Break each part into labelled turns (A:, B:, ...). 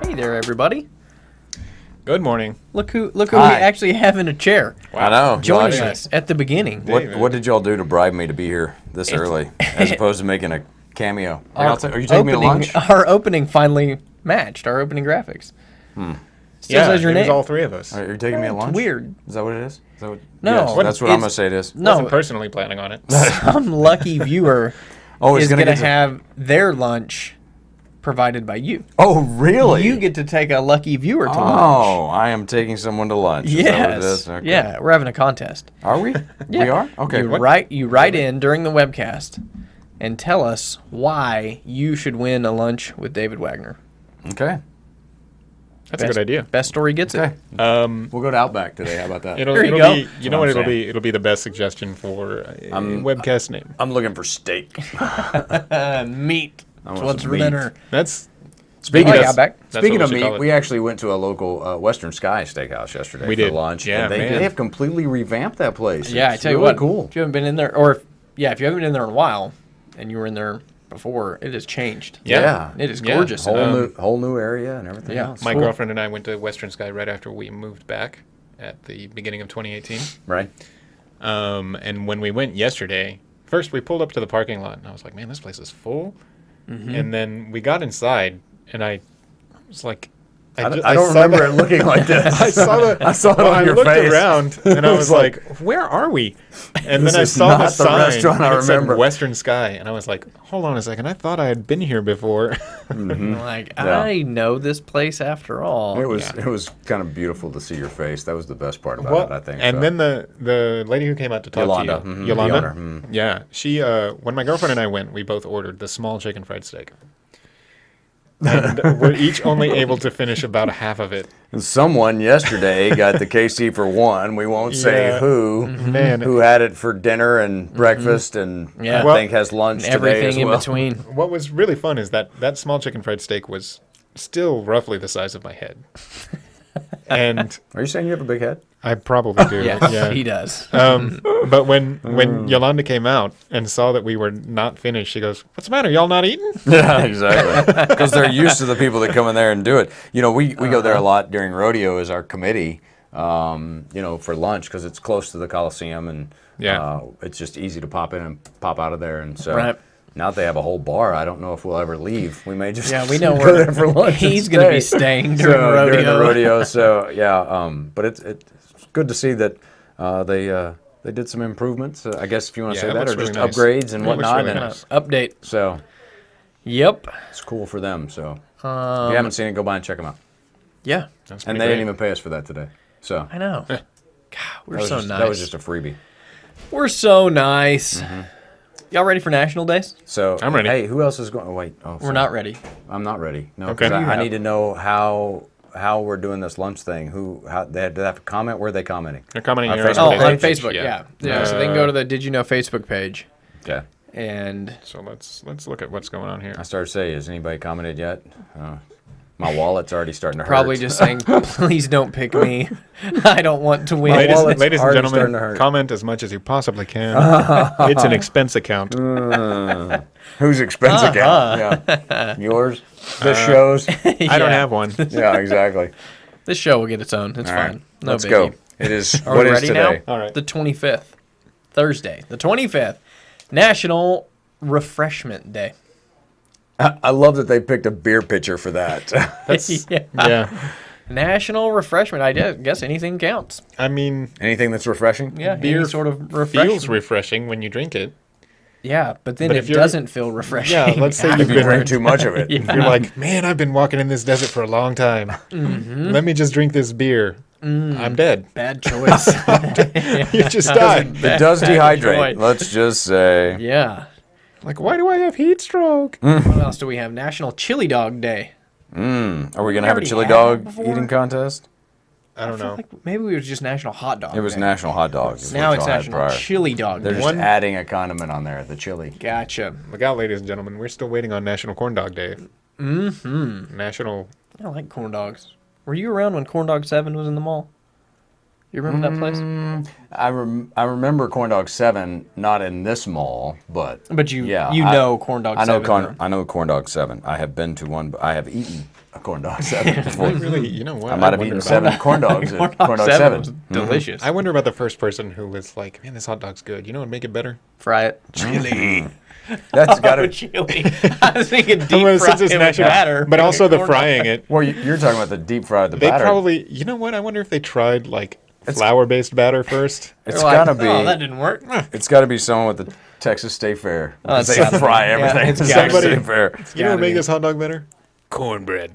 A: Hey there, everybody.
B: Good morning.
A: Look who we actually have in a chair.
C: I know.
A: Joining us at the beginning.
C: What did y'all do to bribe me to be here this early, as opposed to making a cameo? Are you taking me to lunch?
A: Our opening finally matched our opening graphics. Still says your
B: it
A: name.
B: was all three of us.
C: Are you taking me to lunch?
A: Weird.
C: Is that what it is?
A: No.
C: Yes, that's what I'm going to say it is.
A: No.
B: Wasn't personally planning on it.
A: Some lucky viewer is
C: gonna
A: going to have their lunch provided by you.
C: Oh, really?
A: You get to take a lucky viewer to lunch.
C: Oh, I am taking someone to lunch. Is that what it is? Okay.
A: Yeah, we're having a contest.
C: Are we?
A: Yeah.
C: We are? Okay.
A: You write in during the webcast and tell us why you should win a lunch with David Wagner.
C: Okay.
B: That's a good idea.
A: Best story gets it.
C: We'll go to Outback today. How about that?
B: It'll
A: There you
B: be,
A: go.
B: you know what it'll be? It'll be the best suggestion for a webcast name.
C: I'm looking for steak.
A: Meat.
C: want
A: What's
C: some
A: for
C: meat.
A: dinner?
B: That's
C: Speaking
A: Outback.
C: of
B: That's
C: speaking
B: what
C: of
B: we should call
C: meat,
B: it.
C: we actually went to a local Western Sky Steakhouse yesterday
B: We
C: for
B: did.
C: lunch.
B: Yeah,
C: and
B: man.
C: they have completely revamped that place.
A: Yeah, I
C: It's
A: tell you
C: really
A: what.
C: cool.
A: If you haven't been in there, or if you haven't been in there in a while, and you were in there before, it has changed.
C: Yeah.
A: It is
B: Yeah.
A: gorgeous.
C: Whole new area and everything
A: Yeah.
C: else.
B: my
A: Cool.
B: girlfriend and I went to Western Sky right after we moved back at the beginning of 2018.
C: Right?
B: And when we went yesterday, first we pulled up to the parking lot, and I was like, "Man, this place is full." And then we got inside, and I was like,
C: I don't remember it looking like this.
B: I saw it
C: on
B: I
C: your
B: looked
C: face.
B: around and I was like, "Where are we?" And then I
C: is
B: saw
C: not
B: the
C: the
B: sign.
C: restaurant I
B: and it said
C: remember.
B: Western Sky, and I was like, "Hold on a second. I thought I had been here before."
A: Like,
C: Yeah.
A: I know this place after all.
C: It was kind of beautiful to see your face. That was the best part about
B: Well,
C: it, I think.
B: and
C: so.
B: then the lady who came out to talk
C: Yolanda.
B: to you,
C: Mhm.
B: Yolanda,
C: The owner, mhm.
B: yeah, she when my girlfriend and I went, we both ordered the small chicken fried steak. And we're each only able to finish about a half of it.
C: And someone yesterday got the KC for one. We won't say
B: Yeah.
C: who.
B: Man.
C: Who had it for dinner and breakfast and
A: Yeah.
C: I
A: Well,
C: think has lunch today
A: Everything
C: as
A: in
C: well.
A: between.
B: What was really fun is that small chicken fried steak was still roughly the size of my head. And
C: Are you saying you have a big head?
B: I probably do.
A: Yes,
B: yeah.
A: he does.
B: But when Yolanda came out and saw that we were not finished, she goes, "What's the matter? Y'all not eating?"
C: Yeah, exactly. Because they're used to the people that come in there and do it. You know, we go there a lot during rodeo as our committee, for lunch because it's close to the Coliseum and it's just easy to pop in and pop out of there. And so
A: Right.
C: now that they have a whole bar, I don't know if we'll ever leave. We may just
A: We know
C: go
A: where
C: there for lunch.
A: he's
C: going to
A: be staying during the rodeo.
C: During the rodeo, so yeah. But it's good to see that they did some improvements. I guess if you want to
B: Yeah,
C: say
B: it
C: that, or
B: looks
C: just
B: really nice.
C: upgrades and
B: It looks
C: whatnot.
B: really
C: and
B: nice.
A: Update.
C: so
A: Yep.
C: it's cool for them. So if you haven't seen it, go by and check them out.
A: Yeah.
B: That's
C: And
B: pretty
C: they didn't
B: great.
C: even pay us for that today. So
A: I know. God, we're
C: that was
A: so
C: just,
A: nice.
C: That was just a freebie.
A: We're so nice. Y'all ready for National Days?
C: So
B: I'm ready.
C: Hey, who else is going? Oh, wait. Oh,
A: We're
C: sorry.
A: not ready.
C: I'm not ready. No,
B: Okay.
C: because I need to know how we're doing this lunch thing. How they have to comment? Where are they commenting?
B: They're commenting
C: On
B: on your
C: Facebook.
A: Oh, on
B: page.
A: Facebook. Yeah. So they can go to the Did You Know Facebook page
C: Okay.
A: and
B: So let's look at what's going on here.
C: I started to say, has anybody commented yet? My wallet's already starting to hurt.
A: probably just saying, please don't pick me. I don't want to win.
B: Ladies,
C: wallet's
B: ladies and
C: already starting to
B: gentlemen,
C: hurt.
B: comment as much as you possibly can. It's an expense account.
C: Whose expense account? Yeah. Yours? This show's?
B: I don't have one.
C: Yeah, exactly.
A: This show will get its own. It's
C: All
A: fine.
C: right.
A: No
C: Let's
A: biggie.
C: go. It is,
A: Are
C: what
A: we
C: is
A: ready
C: today?
A: now?
B: All right.
A: The 25th. Thursday. The 25th. National Refreshment Day.
C: I love that they picked a beer pitcher for that.
B: That's
A: Yeah.
B: yeah.
A: National Refreshment. I guess anything counts.
B: I mean,
C: Anything that's refreshing?
A: Yeah.
B: Beer
A: any sort of refreshment.
B: feels refreshing when you drink it.
A: Yeah, but then
B: But
A: it
B: if you're-
A: doesn't feel refreshing.
B: Yeah, let's say
C: If you
B: been-
C: drink too much of it.
A: Yeah.
B: You're like, man, I've been walking in this desert for a long time. Let me just drink this beer. I'm dead.
A: Bad choice.
B: You just died.
C: It does dehydrate.
A: choice.
C: Let's just say.
A: Yeah.
B: Like, why do I have heat stroke?
A: What else do we have? National Chili Dog Day.
C: Are we going to have a
A: already
C: chili
A: had
C: dog
A: it before.
C: eating contest?
B: I don't know.
A: Like maybe it was just National Hot Dog
C: It was
A: Day.
C: National Hot Dogs. is
A: Now
C: what
A: it's
C: y'all had
A: National
C: prior.
A: Chili Dog
C: They're
A: Day.
C: just adding a condiment on there, the chili.
A: Gotcha.
B: Look out, ladies and gentlemen. We're still waiting on National Corn Dog Day. National.
A: I like corn dogs. Were you around when Corn Dog 7 was in the mall? You remember that place?
C: I remember Corn Dog 7, not in this mall, but
A: you
C: yeah,
A: know Corn Dog 7.
C: I know Corn Dog 7. I have been to one, but I have eaten a Corn Dog 7 before.
B: Really, you know what?
C: I might have eaten 7 corn dogs at Corn Dog 7.
A: Was delicious.
B: I wonder about the first person who was like, man, this hot dog's good. You know what would make it better?
A: Fry it. Chili.
C: That's got to
A: Chili. I was thinking deep fry it with batter.
B: But also the
A: Corn
B: frying it.
C: Well, you're talking about the deep fried, the
B: They
C: batter.
B: probably, you know what? I wonder if they tried like flour-based batter first.
C: It's got to be.
A: Oh, that didn't work.
C: It's got to be someone with the Texas State Fair.
A: Oh,
C: They fry everything.
A: it's
C: at
A: gotta
C: Texas
A: be.
C: State Fair.
B: You know what would
A: gotta
B: make
A: be.
B: this hot dog better? Cornbread.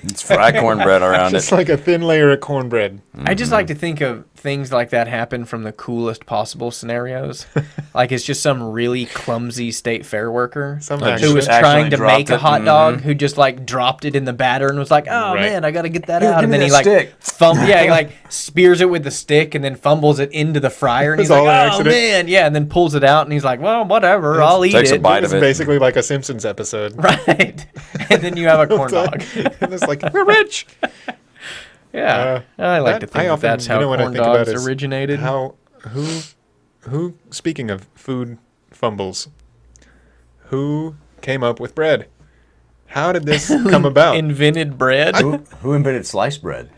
C: It's fried cornbread around
B: Just
C: it.
B: like a thin layer of cornbread.
A: I just like to think of things like that happen from the coolest possible scenarios. Like it's just some really clumsy state fair worker
B: Some
A: who
B: accident.
A: was
C: Actually
A: trying to
C: dropped
A: make a
C: it,
A: hot dog, who just like dropped it in the batter and was like, "Oh
B: Right.
A: man, I got to get that
C: Here,
A: out."
C: give
A: And
C: me
A: then he
C: that
A: like
C: stick.
A: he like spears it with the stick and then fumbles it into the fryer and he's
B: It's all
A: like,
B: an
A: "Oh
B: accident.
A: man, yeah," and then pulls it out and he's like, "Well, whatever, I'll eat
C: takes a
A: it."
C: bite
B: It's
C: of it.
B: basically like a Simpsons episode.
A: Right. And then you have a corn dog.
B: And it's like, we're rich.
A: Yeah. I like to think
B: often,
A: that's how
B: what I
A: corn
B: think about
A: dogs
B: is
A: originated.
B: Who, speaking of food fumbles, who came up with bread? How did this come about?
A: Invented bread.
C: Who invented sliced bread?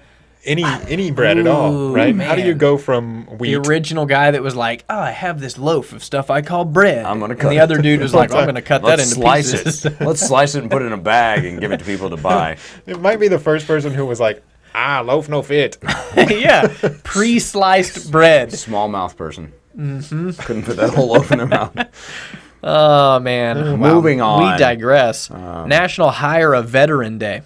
B: Any bread at all,
A: Ooh,
B: right? How do you
A: man.
B: go from
A: The
B: wheat?
A: original guy that was like, "Oh, I have this loaf of stuff I call bread."
C: I'm gonna cut
A: And the
C: it.
A: other dude was like, "I'm going to cut that
C: Let's
A: into
C: slice
A: pieces."
C: it. Let's slice it and put it in a bag and give it to people to buy.
B: It might be the first person who was like, loaf no fit.
A: Yeah, pre-sliced bread.
C: Small mouth person. Couldn't put that whole loaf in their mouth.
A: Oh man.
C: Moving on.
A: We digress. National Hire a Veteran Day.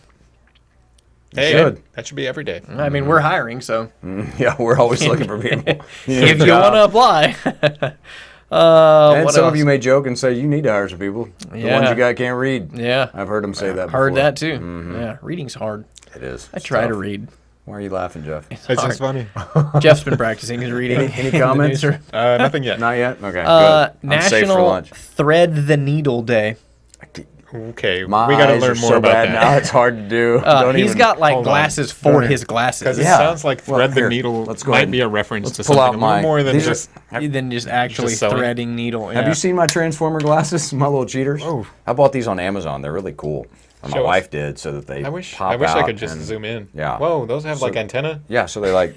B: Hey,
C: should.
B: that should be every day.
A: I mean, we're hiring, so
C: Yeah, we're always looking for people.
A: if you want to apply.
C: And
A: what
C: some
A: else?
C: of you may joke and say you need to hire some people. The
A: Yeah.
C: ones you got can't read.
A: Yeah,
C: I've heard them say that.
A: heard
C: before.
A: that too. Yeah, reading's hard.
C: It is.
A: I
C: It's
A: try to
C: tough.
A: read.
C: Why are you laughing, Jeff?
B: It's just funny.
A: Jeff's been practicing his reading.
C: Any
A: in the
C: comments?
A: newsroom.
B: Nothing yet.
C: Not yet. Okay. Good. I'm safe for
A: National
C: lunch.
A: Thread the Needle Day.
B: Okay,
C: My
B: we got to
C: eyes
B: learn
C: are
B: more
C: so
B: about
C: bad
B: that.
C: now. It's hard to do. Don't
A: He's
C: even,
A: got like
B: hold on.
A: glasses for
C: Go ahead.
A: his glasses.
B: Because it
C: Yeah.
B: sounds like
C: Well,
B: thread
C: here,
B: the needle
C: let's go
B: might
C: ahead.
B: be a reference
C: Let's
B: to
C: pull
B: something
C: out
B: a little
C: my.
B: more than
C: these are-
B: just.
A: Than just actually
B: Just sewing.
A: threading needle.
C: Have
A: yeah.
C: you seen my Transformer glasses? My little cheaters.
B: Oh.
C: I bought these on Amazon. They're really cool. Or my
B: Show us.
C: wife did, so that they
B: I wish
C: pop
B: I
C: out
B: could just
C: and-
B: zoom in.
C: Yeah.
B: Whoa, those have like
C: So-
B: antenna.
C: Yeah, so they like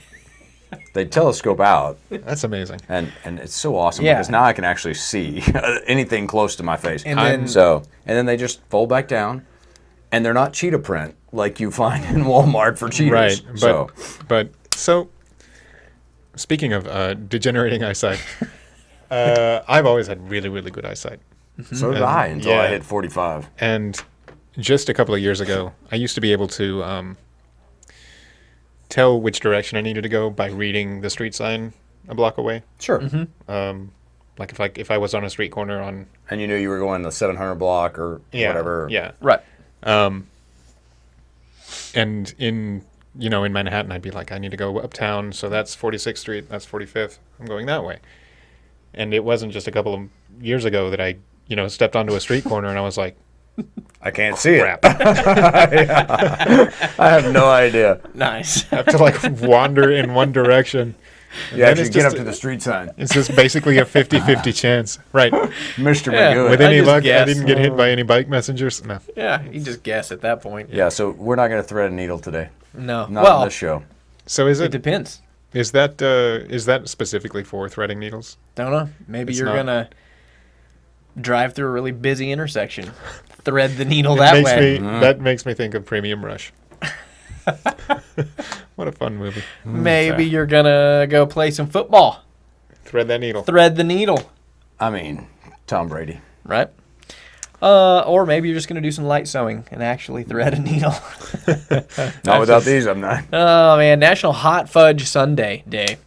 C: they telescope out,
B: That's amazing.
C: and it's so awesome
A: Yeah.
C: because now I can actually see anything close to my face.
A: And then-
C: and then they just fold back down, and they're not cheetah print like you find in Walmart for cheetahs.
B: Right,
C: So
B: so speaking of degenerating eyesight, I've always had really, really good eyesight.
C: so did I until I
B: yeah.
C: hit 45.
B: And just a couple of years ago, I used to be able to tell which direction I needed to go by reading the street sign a block away.
C: Sure.
B: Like if I was on a street corner on
C: And you knew you were going the 700 block or whatever.
B: Yeah.
A: Right.
B: And in Manhattan, I'd be like, I need to go uptown, so that's 46th Street, that's 45th. I'm going that way. And it wasn't just a couple of years ago that I, stepped onto a street corner and I was like,
C: I can't see it.
B: crap.
C: I have no idea.
A: Nice.
B: I have to like wander in one direction.
C: You actually
B: it's
C: get
B: just
C: up to the street sign.
B: It's just basically a 50-50 chance. Right.
C: Mr.
A: Yeah,
C: Magoo.
B: With
A: I
B: any
A: just
B: luck, I
A: guessed.
B: didn't get hit by any bike messengers. No.
A: Yeah, you just guess at that point.
C: Yeah, so we're not going to thread a needle today.
A: No.
C: Not
A: well,
C: on this show.
B: So is
A: it
B: it
A: depends.
B: is that specifically for threading needles?
A: Don't know. Maybe
B: It's
A: you're
B: not.
A: gonna drive through a really busy intersection, thread the needle
B: It
A: that
B: makes
A: way.
B: That makes me think of Premium Rush. What a fun movie.
A: Maybe you're gonna go play some football,
B: Thread that needle.
A: thread the needle,
C: I mean, Tom Brady.
A: right? Or maybe you're just gonna do some light sewing and actually thread a needle.
C: Not without these, I'm not.
A: Oh man, National Hot Fudge Sundae Day.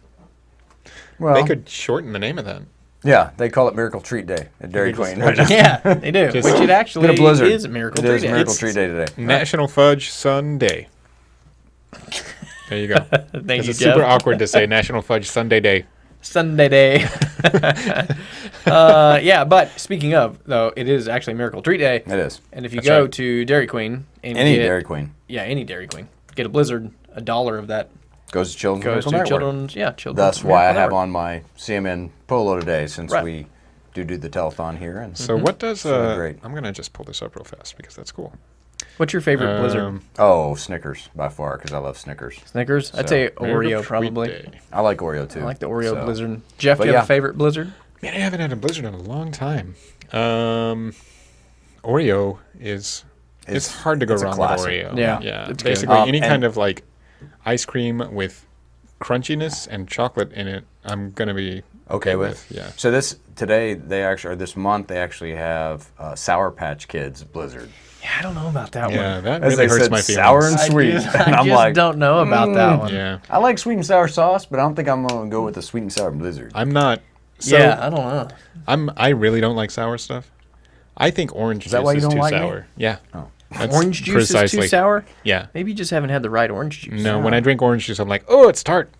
C: Well,
B: They could shorten the name of that.
C: yeah, they call it Miracle Treat Day at Dairy
B: They just-
C: Queen right now.
A: Yeah, they do.
B: Just-
A: Which it actually
C: Been a blizzard.
A: is a miracle.
C: It is
A: Treat Day.
C: Miracle
B: It's-
C: Treat Day today.
B: National Fudge Sunday. There you go.
A: Thank
B: It's
A: you,
B: super
A: Jeff.
B: awkward to say National Fudge Sunday Day.
A: Sunday day. Yeah, but speaking of, though, it is actually Miracle Treat Day.
C: It is.
A: And if you go to Dairy Queen and
C: any Dairy Queen.
A: Yeah, any Dairy Queen. Get a Blizzard, $1 of that
C: goes to Children's
A: goes
C: Miracle
A: to
C: Network.
A: Children's
C: That's why I have
A: Network.
C: on my CMN polo today, since we do the telethon here. And
B: So what does
C: great.
B: I'm gonna just pull this up real fast because that's cool.
A: What's your favorite Blizzard?
C: Oh, Snickers by far, because I love Snickers.
A: Snickers? I'd say Oreo probably.
C: I like Oreo too.
A: I like the Oreo Blizzard. Jeff, do you have a favorite Blizzard?
B: Man, I haven't had a Blizzard in a long time. Oreo is it's hard to go wrong with Oreo.
A: Yeah,
B: yeah.
A: it's
B: Basically,
A: good.
B: any kind of like ice cream with crunchiness and chocolate in it, I'm gonna be
C: okay with.
B: Yeah.
C: So this month they actually have Sour Patch Kids Blizzard.
A: Yeah, I don't know about that
B: Yeah,
A: one.
B: that
C: As
B: really
C: they
B: hurts
C: said,
B: my feelings.
C: sour and sweet.
A: I
C: I'm
A: just
C: like,
A: don't know about that one.
B: Yeah,
C: I like sweet and sour sauce, but I don't think I'm gonna go with the sweet and sour Blizzard.
B: I'm not. So
A: Yeah, I don't know.
B: I really don't like sour stuff. I think orange
C: that
B: juice
C: why you
B: is
C: don't
B: too
C: like me?
B: sour. Yeah.
C: Oh.
B: That's
A: Orange juice is too sour?
B: Yeah.
A: Maybe you just haven't had the right orange juice.
B: No, when I drink orange juice, I'm like, oh, it's tart.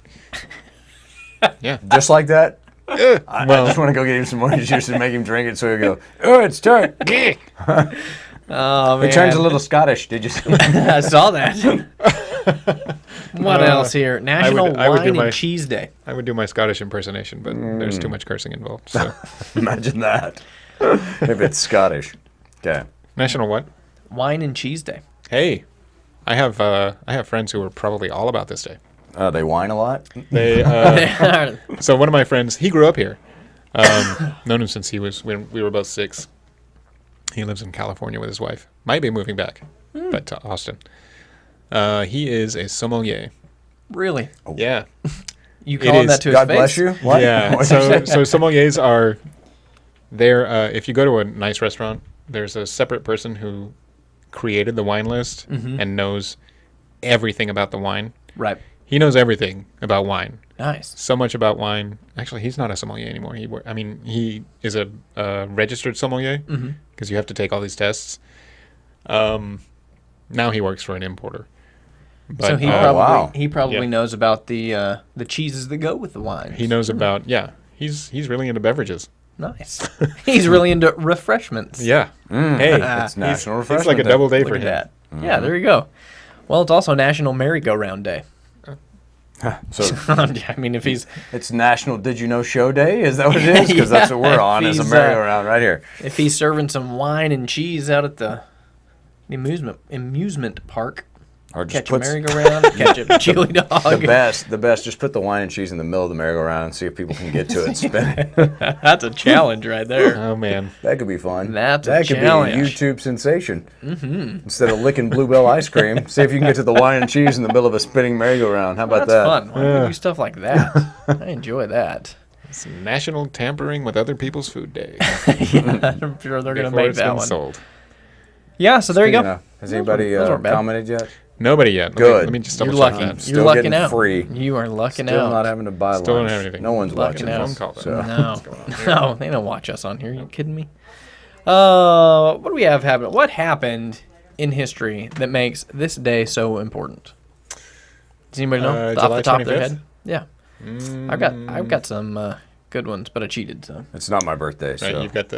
B: Yeah.
C: Just like that. I
B: Well,
C: just want to go get him some orange juice and make him drink it, so he'll go, oh, it's tart.
A: Oh, man.
C: He turns a little Scottish. Did you see that?
A: I saw that. What else here? National
B: I would do
A: Wine
B: my-
A: and Cheese Day.
B: I would do my Scottish impersonation, but there's too much cursing involved. So,
C: Imagine that. If it's Scottish. Okay.
B: national what?
A: Wine and Cheese Day.
B: Hey, I have friends who are probably all about this day.
C: They whine a lot.
B: They so one of my friends, he grew up here. Known him since when we were both 6. He lives in California with his wife. Might be moving back, but to Austin. He is a sommelier.
A: Really?
B: Yeah.
A: You calling that to his
C: God
A: face?
C: bless you. What?
B: Yeah. So sommeliers are there. If you go to a nice restaurant, there's a separate person who created the wine list and knows everything about the wine.
A: Right.
B: He knows everything about wine.
A: Nice.
B: So much about wine. Actually, he's not a sommelier anymore. He is a registered sommelier because you have to take all these tests. Now he works for an importer. But,
A: So he probably
B: Yeah.
A: knows about the cheeses that go with the wine.
B: he knows about He's really into beverages.
A: Nice. He's really into refreshments.
B: Yeah. Hey,
C: It's National
B: it's
C: Refreshment
B: like a
C: Day.
B: double day
A: Look
B: for
A: at
B: him.
A: that. Yeah, there you go. Well, it's also National Merry-Go-Round Day.
C: So
A: I mean, if he's
C: it's National Did You Know Show Day? Is that what it is? Because that's what we're on, is a
A: he's,
C: merry-go-round right here.
A: if he's serving some wine and cheese out at the amusement park,
C: Or just
A: catch a
C: put
A: merry-go-round, catch a chili dog.
C: the best. Just put the wine and cheese in the middle of the merry-go-round and see if people can get to it. Spin it.
A: That's a challenge right there.
B: Oh man.
C: That could be fun.
A: That's a
C: that could
A: challenge.
C: be a YouTube sensation. Instead of licking Bluebell ice cream, see if you can get to the wine and cheese in the middle of a spinning merry-go-round. How about
A: That's
C: that?
A: fun. Why don't we do stuff like that? I enjoy that.
B: It's National Tampering with Other People's Food Day.
A: Yeah, I'm sure they're going to
B: Before
A: make
B: it's
A: that
B: been
A: one.
B: sold.
A: Yeah, so there you
C: Speaking
A: go.
C: of, has anybody
A: those weren't bad.
C: commented yet?
B: Nobody yet.
C: Good.
B: Let me just
A: You're
B: double check
A: lucky.
B: that.
C: Still
A: You're lucking
C: getting
A: out.
C: free.
A: You are lucking
C: Still
A: out.
C: not having to buy
B: Still don't
C: lunch.
B: have anything.
C: No one's
A: Lucking
C: watching
A: out.
C: this.
B: Phone call,
C: So.
A: No,
B: What's going on here?
A: no, they don't watch us on here. You kidding me? What do we have happening? What happened in history that makes this day so important? Does anybody know off
B: July
A: the top of their
B: 25th?
A: head? Yeah, I've got some good ones, but I cheated. So
C: It's not my birthday,
B: Right,
C: so
B: you've got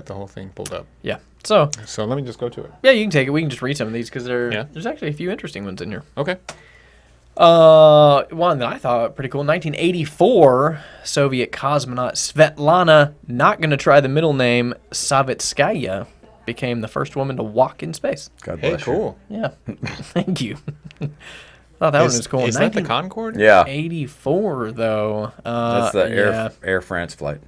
B: the whole thing pulled up.
A: yeah, so
B: So let me just go to it.
A: yeah, you can take it. We can just read some of these because
B: Yeah.
A: there's actually a few interesting ones in here.
B: Okay.
A: One that I thought pretty cool. 1984, Soviet cosmonaut Svetlana, not going to try the middle name Savitskaya, became the first woman to walk in space.
C: God
B: Hey,
C: bless
B: cool.
A: Yeah, thank you. Thought that one was cool.
B: Is that the Concorde?
C: you. Yeah,
A: 1984 though.
C: that's the
A: yeah.
C: Air France flight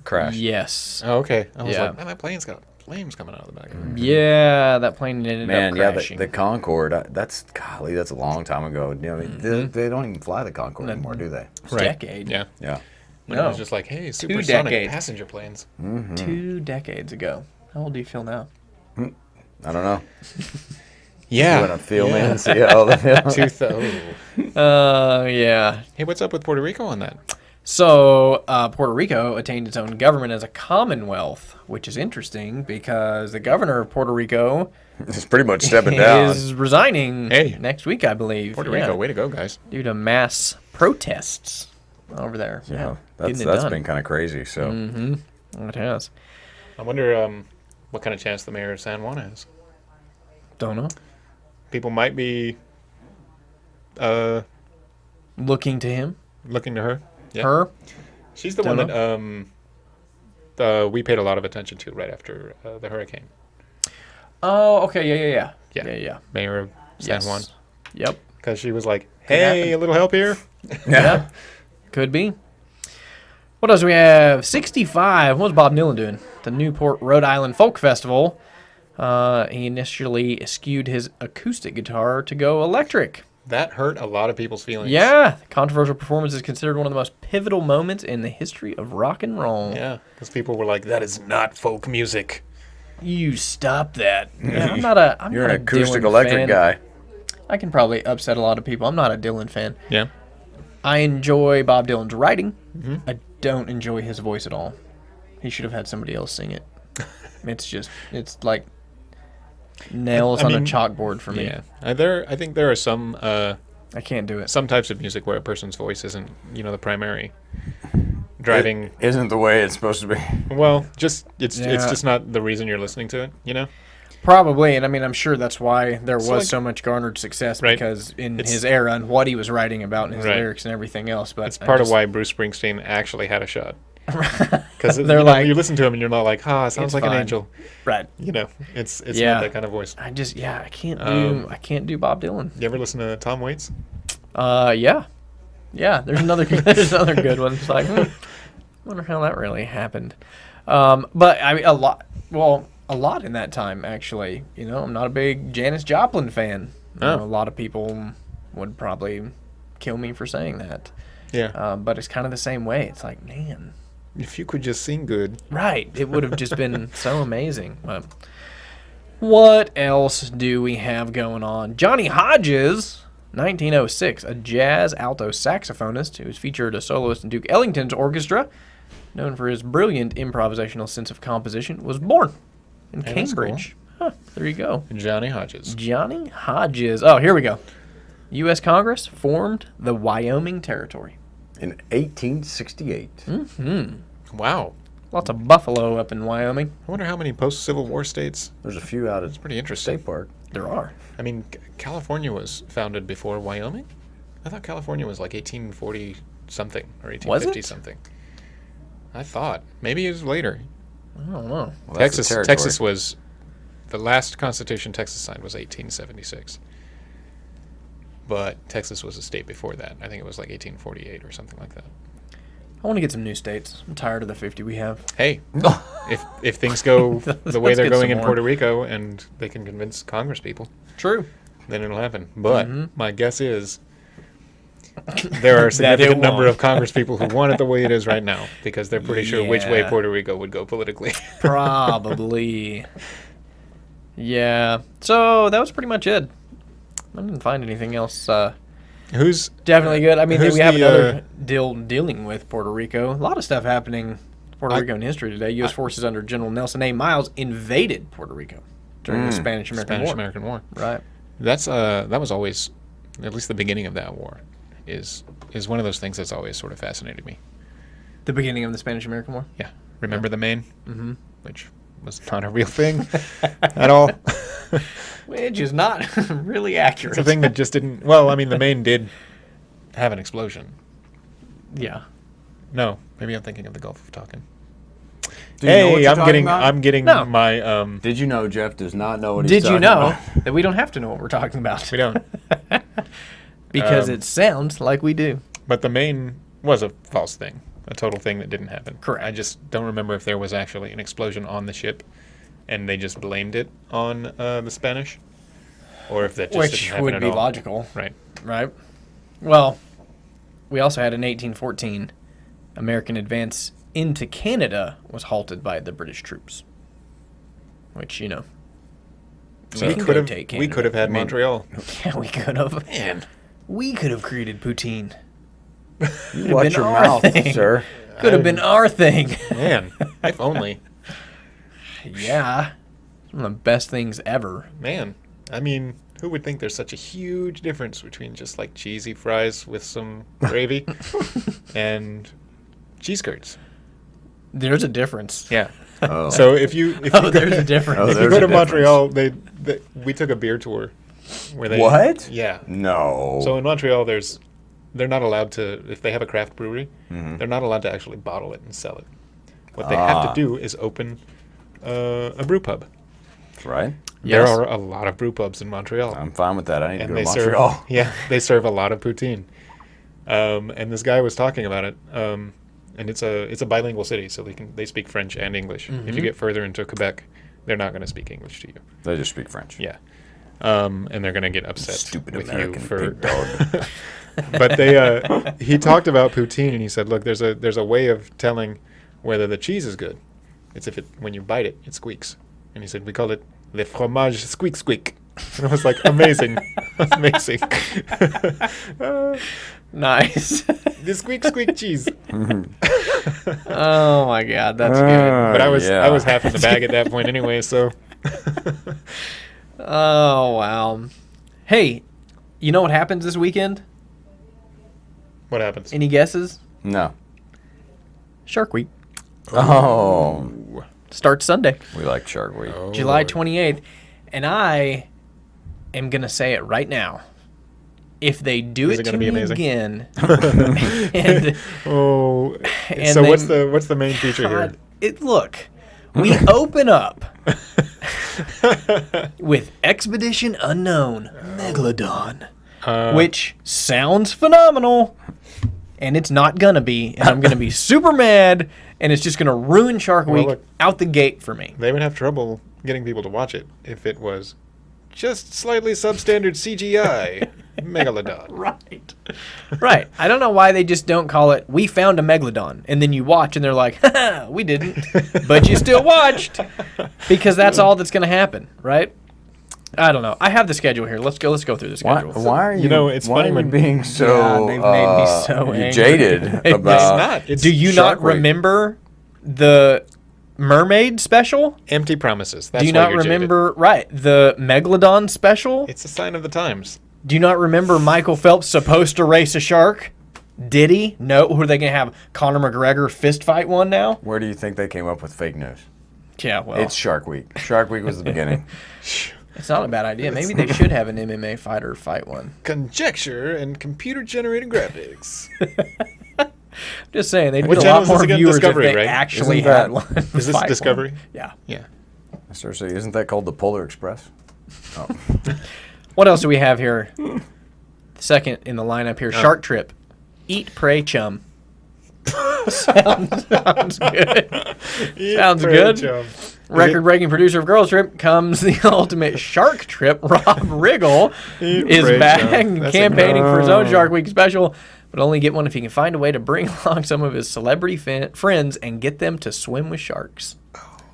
C: crash.
A: Yes.
B: Oh, okay. I was
A: Yeah.
B: like, man, that plane's got flames coming out of the back of it.
A: Yeah, that plane ended
C: Man,
A: up
C: yeah,
A: crashing.
C: the Concorde. That's a long time ago. You know, they don't even fly the Concorde anymore, do they?
A: Decade.
B: Yeah.
C: Yeah.
B: When
A: No.
B: it was just like, hey, supersonic
A: decades.
B: passenger planes.
A: 2 decades ago. How old do you feel now?
C: I don't know.
B: Yeah.
C: You want to feel me and see how old I feel?
A: Yeah.
B: Hey, what's up with Puerto Rico on that?
A: So, Puerto Rico attained its own government as a commonwealth, which is interesting because the governor of Puerto Rico
C: It's pretty much stepping down.
A: is resigning
B: Hey.
A: next week, I believe.
B: Puerto
A: Yeah,
B: Rico, way to go, guys.
A: due to mass protests. over there.
C: Yeah,
A: getting it
C: that's
A: done.
C: been kind of crazy. So
A: It has.
B: I wonder what kind of chance the mayor of San Juan has.
A: Don't know.
B: People might be
A: Looking to him.
B: looking to her. Yeah.
A: Her.
B: She's the
A: Don't
B: one that we paid a lot of attention to right after the hurricane.
A: Oh, okay. Yeah.
B: Mayor of San Juan.
A: Yep.
B: Because she was like, hey, a little help here.
A: Yeah. Could be. What else do we have? 65. What was Bob Dylan doing? The Newport, Rhode Island Folk Festival. He initially skewed his acoustic guitar to go electric.
B: That hurt a lot of people's feelings.
A: Yeah. The controversial performance is considered one of the most pivotal moments in the history of rock and roll.
B: Yeah, because people were like, that is not folk music.
A: You stop that. Yeah,
C: you're an acoustic
A: Dylan
C: electric
A: fan.
C: guy.
A: I can probably upset a lot of people. I'm not a Dylan fan.
B: Yeah.
A: I enjoy Bob Dylan's writing.
B: Mm-hmm.
A: I don't enjoy his voice at all. He should have had somebody else sing it. It's like nails on a chalkboard for me.
B: Yeah. I think there are some
A: I can't do it.
B: some types of music where a person's voice isn't, the primary driving.
C: It isn't the way it's supposed to be.
B: Well, it's
A: Yeah.
B: just not the reason you're listening to it,
A: Probably, and I mean, I'm sure that's why there was
B: like-
A: so much garnered success,
B: Right.
A: because in
B: It's-
A: his era and what he was writing about in his
B: Right.
A: lyrics and everything else. But
B: It's part of why Bruce Springsteen actually had a shot. Because
A: They're like,
B: you listen to him and you're not like, it sounds
A: it's
B: like an
A: fine.
B: angel.
A: Right.
B: It's
A: Yeah.
B: not that kind of voice.
A: I can't do Bob Dylan.
B: You ever listen to Tom Waits?
A: Yeah. There's another good one. It's like, wonder how that really happened. But I mean, a lot in that time, actually. I'm not a big Janis Joplin fan.
B: Oh.
A: A lot of people would probably kill me for saying that.
B: Yeah.
A: But it's kind of the same way. It's like, man,
B: If you could just sing good.
A: right? It would have just been so amazing. But what else do we have going on? Johnny Hodges, 1906, a jazz alto saxophonist who was featured as soloist in Duke Ellington's orchestra, known for his brilliant improvisational sense of composition, was born in
B: Hey, that's
A: Cambridge. Huh, there you go.
B: Johnny Hodges.
A: Johnny Hodges. Oh, here we go. U.S. Congress formed the Wyoming Territory.
C: In 1868.
B: Wow.
A: Lots of buffalo up in Wyoming.
B: I wonder how many post-Civil War states.
C: There's a few out at
B: Pretty interesting.
C: State Park.
A: There are.
B: I mean, California was founded before Wyoming? I thought California was like 1840 something or 1850 something. I thought. Maybe it was later.
A: I don't know.
C: Well, that's the territory.
B: Texas was the last constitution Texas signed was 1876. But Texas was a state before that. I think it was like 1848 or something like that.
A: I want to get some new states. I'm tired of the 50 we have.
B: Hey, if things go the way
A: Let's
B: they're
A: get
B: going
A: some
B: in
A: more.
B: Puerto Rico and they can convince Congress people,
A: True.
B: then it'll happen. But
A: Mm-hmm.
B: my guess is there are a significant number
A: won't.
B: of Congress people who want it the way it is right now because they're pretty sure which way
A: Yeah.
B: Puerto Rico would go politically.
A: Probably. Yeah. So that was pretty much it. I didn't find anything else
B: Who's
A: definitely good. I mean,
B: who's
A: we have
B: the,
A: another dealing with Puerto Rico. A lot of stuff happening in Puerto Rico in history today. U.S. forces under General Nelson A. Miles invaded Puerto Rico during the Spanish-American War. Right.
B: That's that was always, at least the beginning of that war, is one of those things that's always sort of fascinated me.
A: The beginning of the Spanish-American War?
B: Yeah, remember the Maine, which was not a real thing at all.
A: Which is not really accurate.
B: It's a thing that just didn't. Well, I mean, the Maine did have an explosion.
A: Yeah.
B: No, maybe I'm thinking of the Gulf of Tonkin.
C: Do you know what
B: Hey,
C: you're
B: I'm
C: talking about?
B: getting
A: No.
B: my
C: Did you know Jeff does not know what he's
A: Did you
C: talking
A: know
C: about?
A: that we don't have to know what we're talking about?
B: We don't.
A: Because it sounds like we do.
B: But the Maine was a false thing, a total thing that didn't happen.
A: Correct.
B: I just don't remember if there was actually an explosion on the ship, and they just blamed it on the Spanish, or if that just
A: Which
B: didn't happen
A: would
B: at
A: be
B: all.
A: logical.
B: Right.
A: Right. Well, we also had in 1814, American advance into Canada was halted by the British troops. Which,
B: So
A: we
B: we
A: can
B: could
A: go
B: have
A: take
B: we
A: Canada.
B: could have had Montreal.
A: Yeah, we could have.
B: Man,
A: We could have created poutine.
C: You watch
A: been
C: your
A: our
C: mouth,
A: thing.
C: sir.
A: Could have been our thing.
B: man, if only.
A: Yeah. It's one of the best things ever.
B: Man, I mean, who would think there's such a huge difference between just like cheesy fries with some gravy and cheese curds?
A: There's a difference.
B: Yeah.
C: Oh.
B: So if you
A: There's a difference.
C: Oh,
B: if you
C: there's
B: go
C: a
B: to
C: difference.
B: Montreal, we took a beer tour where they
C: What?
B: Yeah.
C: No.
B: So in Montreal, they're not allowed to, if they have a craft brewery,
C: Mm-hmm.
B: they're not allowed to actually bottle it and sell it. What they have to do is open a brew pub.
C: Right?
B: There
A: Yes.
B: are a lot of brew pubs in Montreal.
C: I'm fine with that. I need to
B: And
C: go
B: they
C: to
B: serve,
C: Montreal.
B: they serve a lot of poutine. And this guy was talking about it. And it's a bilingual city, so they speak French and English. If you get further into Quebec, they're not going to speak English to you.
C: They just speak French.
B: Yeah. And they're going to get upset
C: Stupid
B: with
C: American
B: you for
C: pig dog.
B: But he talked about poutine, and he said, look, there's a way of telling whether the cheese is good. It's when you bite it, it squeaks. And he said, we call it le fromage squeak squeak. And I was like, amazing. Amazing.
A: Nice.
B: The squeak squeak cheese.
A: Oh my God, that's good.
B: But I was
C: yeah.
B: half in the bag at that point anyway, so
A: Oh wow. Hey, you know what happens this weekend?
B: what happens?
A: Any guesses?
C: No.
A: Shark Week
C: Oh.
A: starts Sunday,
C: We like Shark Week.
B: Oh,
A: July
B: Lord.
A: 28th, and I am gonna say it right now. If they do
B: Is
A: it
B: it
A: to
B: gonna be
A: me
B: amazing?
A: again, and,
B: Oh,
A: and
B: so
A: they-
B: what's the main feature here?
A: God, look, we open up with Expedition Unknown Megalodon, which sounds phenomenal, and it's not gonna be, and I'm gonna be super mad, and it's just gonna ruin Shark
B: Well,
A: Week
B: look.
A: out the gate for me.
B: They would have trouble getting people to watch it if it was just slightly substandard CGI Megalodon.
A: Right. Right. I don't know why they just don't call it, we found a Megalodon. And then you watch and they're like, haha, we didn't. But you still watched. Because that's all that's going to happen, right? I don't know. I have the schedule here. Let's go through the
C: Why,
A: schedule.
C: why are you?
B: It's
C: why
B: funny
C: are you
B: when-
C: being so?
A: Yeah, they've made me so
C: you
A: angry.
C: jaded
A: It's
C: about.
B: not. It's
A: Do you
C: Shark
A: not
C: Week.
A: remember the Mermaid special?
B: Empty promises. That's
A: Do you
B: why
A: not
B: you're jaded.
A: remember, right, the Megalodon special?
B: It's a sign of the times.
A: Do you not remember Michael Phelps supposed to race a shark? Did he? No. Who are they going to have? Conor McGregor fist fight one now?
C: Where do you think they came up with fake news?
A: Yeah, well,
C: It's Shark Week. Shark Week was the beginning.
A: it's not a bad idea. Maybe they should have an MMA fighter fight one.
B: Conjecture and computer-generated graphics.
A: Just saying, they'd
B: Which
A: get a
B: channel
A: lot
B: is
A: more
B: this again?
A: viewers
B: Discovery,
A: if they
B: right?
A: actually
C: Isn't
A: had
C: that-
A: one.
B: Is this
A: fight one.
B: Discovery?
A: Yeah.
B: Yeah.
C: Seriously, isn't that called the Polar Express? Oh.
A: What else do we have here? Second in the lineup here, Shark Trip. Eat, pray, chum. sounds good. Sounds good. Record-breaking producer of Girls Trip comes the ultimate Shark Trip. Rob Riggle is
B: pray,
A: back
B: chum. That's a
A: campaigning for his own
C: good-
A: Shark Week special, but only get one if he can find a way to bring along some of his celebrity friends and get them to swim with sharks.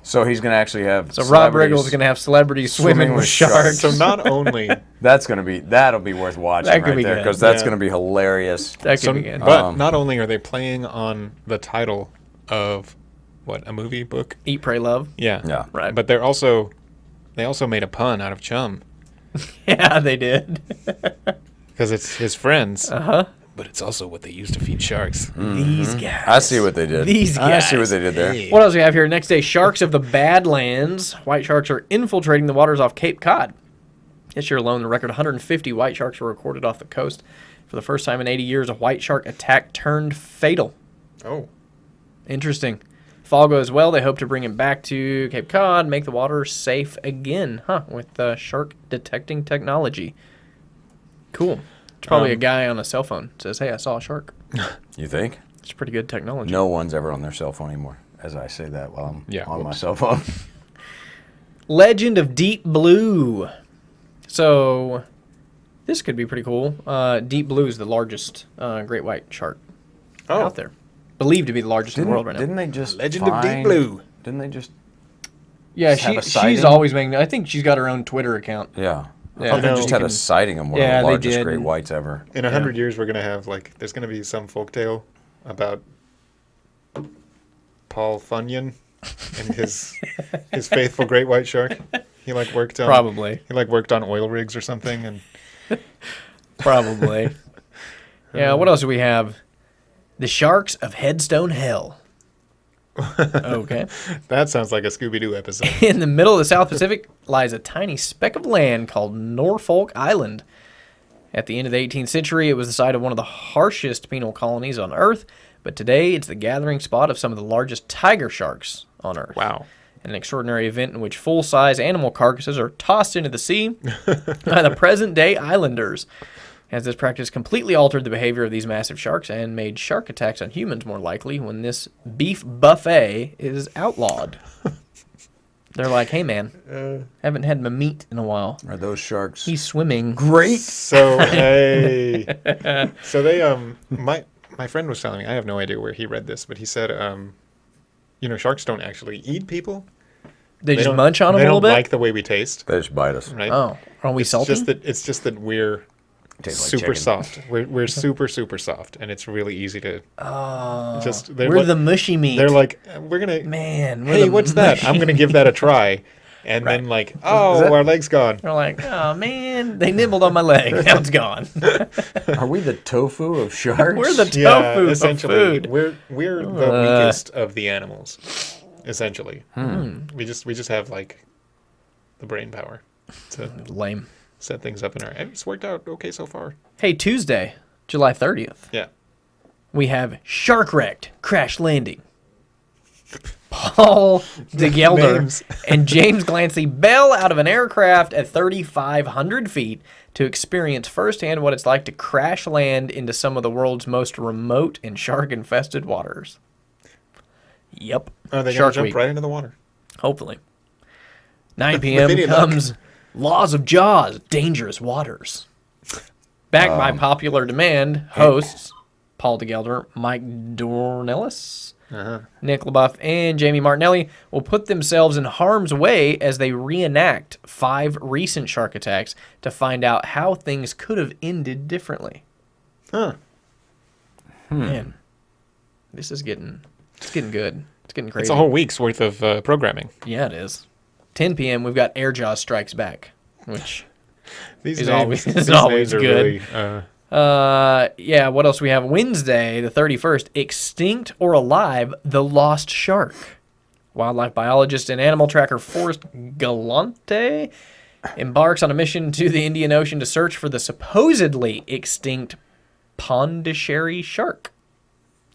C: So he's going to actually have.
A: So Rob
C: celebrities
A: Riggle is going to have celebrities swimming with sharks.
B: So not only
C: That'll be worth watching
A: That could
C: right
A: be
C: there
A: good.
C: because that's
B: Yeah.
C: going to be hilarious.
A: That could be good.
B: but not only are they playing on the title of a movie book?
A: Eat, pray, love.
B: Yeah.
C: Yeah.
A: Right.
B: But they also made a pun out of chum
A: Yeah, they did.
B: because it's his friends.
A: Uh-huh.
B: But it's also what they use to feed sharks.
A: These guys.
C: I see what they did.
A: These
C: I see what
A: guys.
C: they did there.
B: Hey.
A: What else do we have here? Next day, sharks of the Badlands. White sharks are infiltrating the waters off Cape Cod. This year alone, the record 150 white sharks were recorded off the coast. For the first time in 80 years, a white shark attack turned fatal.
B: Oh.
A: Interesting. If all goes well, they hope to bring it back to Cape Cod, make the water safe again, with shark detecting technology. Cool. It's probably a guy on a cell phone says, "Hey, I saw a shark."
C: You think?
A: It's pretty good technology.
C: No one's ever on their cell phone anymore. As I say that while I'm
B: Yeah,
C: on my
B: whoops.
C: cell phone.
A: Legend of Deep Blue. So, this could be pretty cool. Deep Blue is the largest great white shark out there. Believed to be the largest in the world right now.
C: Didn't they just
B: Legend of Deep
C: find-
B: Blue.
C: Didn't they just?
A: Yeah,
C: have a
A: she's
C: sighting?
A: always making. I think she's got her own Twitter account.
C: Yeah. I
A: Yeah,
C: thought they
B: no.
C: just
A: you
C: had a
A: can-
C: sighting of one
A: Yeah,
C: of
A: they
C: the largest
A: did.
C: great whites ever.
B: In 100 years, we're gonna have there's gonna be some folktale about Paul Funyan and his faithful great white shark. He like worked on
A: Probably.
B: He like worked on oil rigs or something, and
A: Probably. Yeah, what else do we have? The Sharks of Headstone Hell. Okay.
B: that sounds like a Scooby-Doo episode.
A: In the middle of the South Pacific lies a tiny speck of land called Norfolk Island. At the end of the 18th century, it was the site of one of the harshest penal colonies on Earth, but today it's the gathering spot of some of the largest tiger sharks on Earth.
B: Wow.
A: An extraordinary event in which full-size animal carcasses are tossed into the sea by the present-day islanders. As this practice completely altered the behavior of these massive sharks and made shark attacks on humans more likely when this beef buffet is outlawed. They're like, hey, man, haven't had my meat in a while.
C: Are those sharks
A: He's swimming.
C: great?
B: So hey, so they my friend was telling me, I have no idea where he read this, but he said sharks don't actually eat people.
A: They just
B: don't-
A: munch on them
B: they
A: a little
B: don't
A: bit?
B: like the way we taste,
C: They just bite us.
B: right?
A: Oh, are we salty?
B: It's just that we're
C: Tastes like
B: super
C: chicken.
B: soft. We're super soft, and it's really easy to just.
A: We're the mushy meat.
B: They're like, we're gonna.
A: Man, we're
B: Hey,
A: the
B: what's that? I'm gonna give that a try, and then like, oh, our leg's gone.
A: They're like, oh, man, they nibbled on my leg. Now it's gone.
C: Are we the tofu of sharks?
A: We're the tofu
B: Yeah,
A: of
B: essentially,
A: food.
B: we're the weakest of the animals. Essentially, we just have like the brain power to
A: Lame.
B: set things up in our. It's worked out okay so far.
A: Hey, Tuesday, July 30th,
B: Yeah.
A: we have Shark Wrecked Crash Landing. Paul DeGelder
B: Names.
A: and James Glancy bail out of an aircraft at 3,500 feet to experience firsthand what it's like to crash land into some of the world's most remote and shark-infested waters. Yep.
B: Are they gonna
A: Shark
B: jump
A: Week.
B: right into the water?
A: Hopefully. 9 p.m.
B: any luck.
A: comes Laws of Jaws, Dangerous Waters. Backed by popular demand, hosts Paul DeGelder, Mike Dornelis, Nick LaBeouf, and Jamie Martinelli will put themselves in harm's way as they reenact 5 recent shark attacks to find out how things could have ended differently.
B: Huh.
A: Man, this is getting good. It's getting crazy.
B: It's a whole week's worth of programming.
A: Yeah, it is. 10 p.m. We've got Air Jaws Strikes Back, which
B: These
A: It's
B: names,
A: always- it's
B: these
A: always
B: names are
A: good.
B: really.
A: yeah, what else we have? Wednesday, the 31st, Extinct or Alive, The Lost Shark. Wildlife biologist and animal tracker Forrest Galante embarks on a mission to the Indian Ocean to search for the supposedly extinct Pondicherry shark,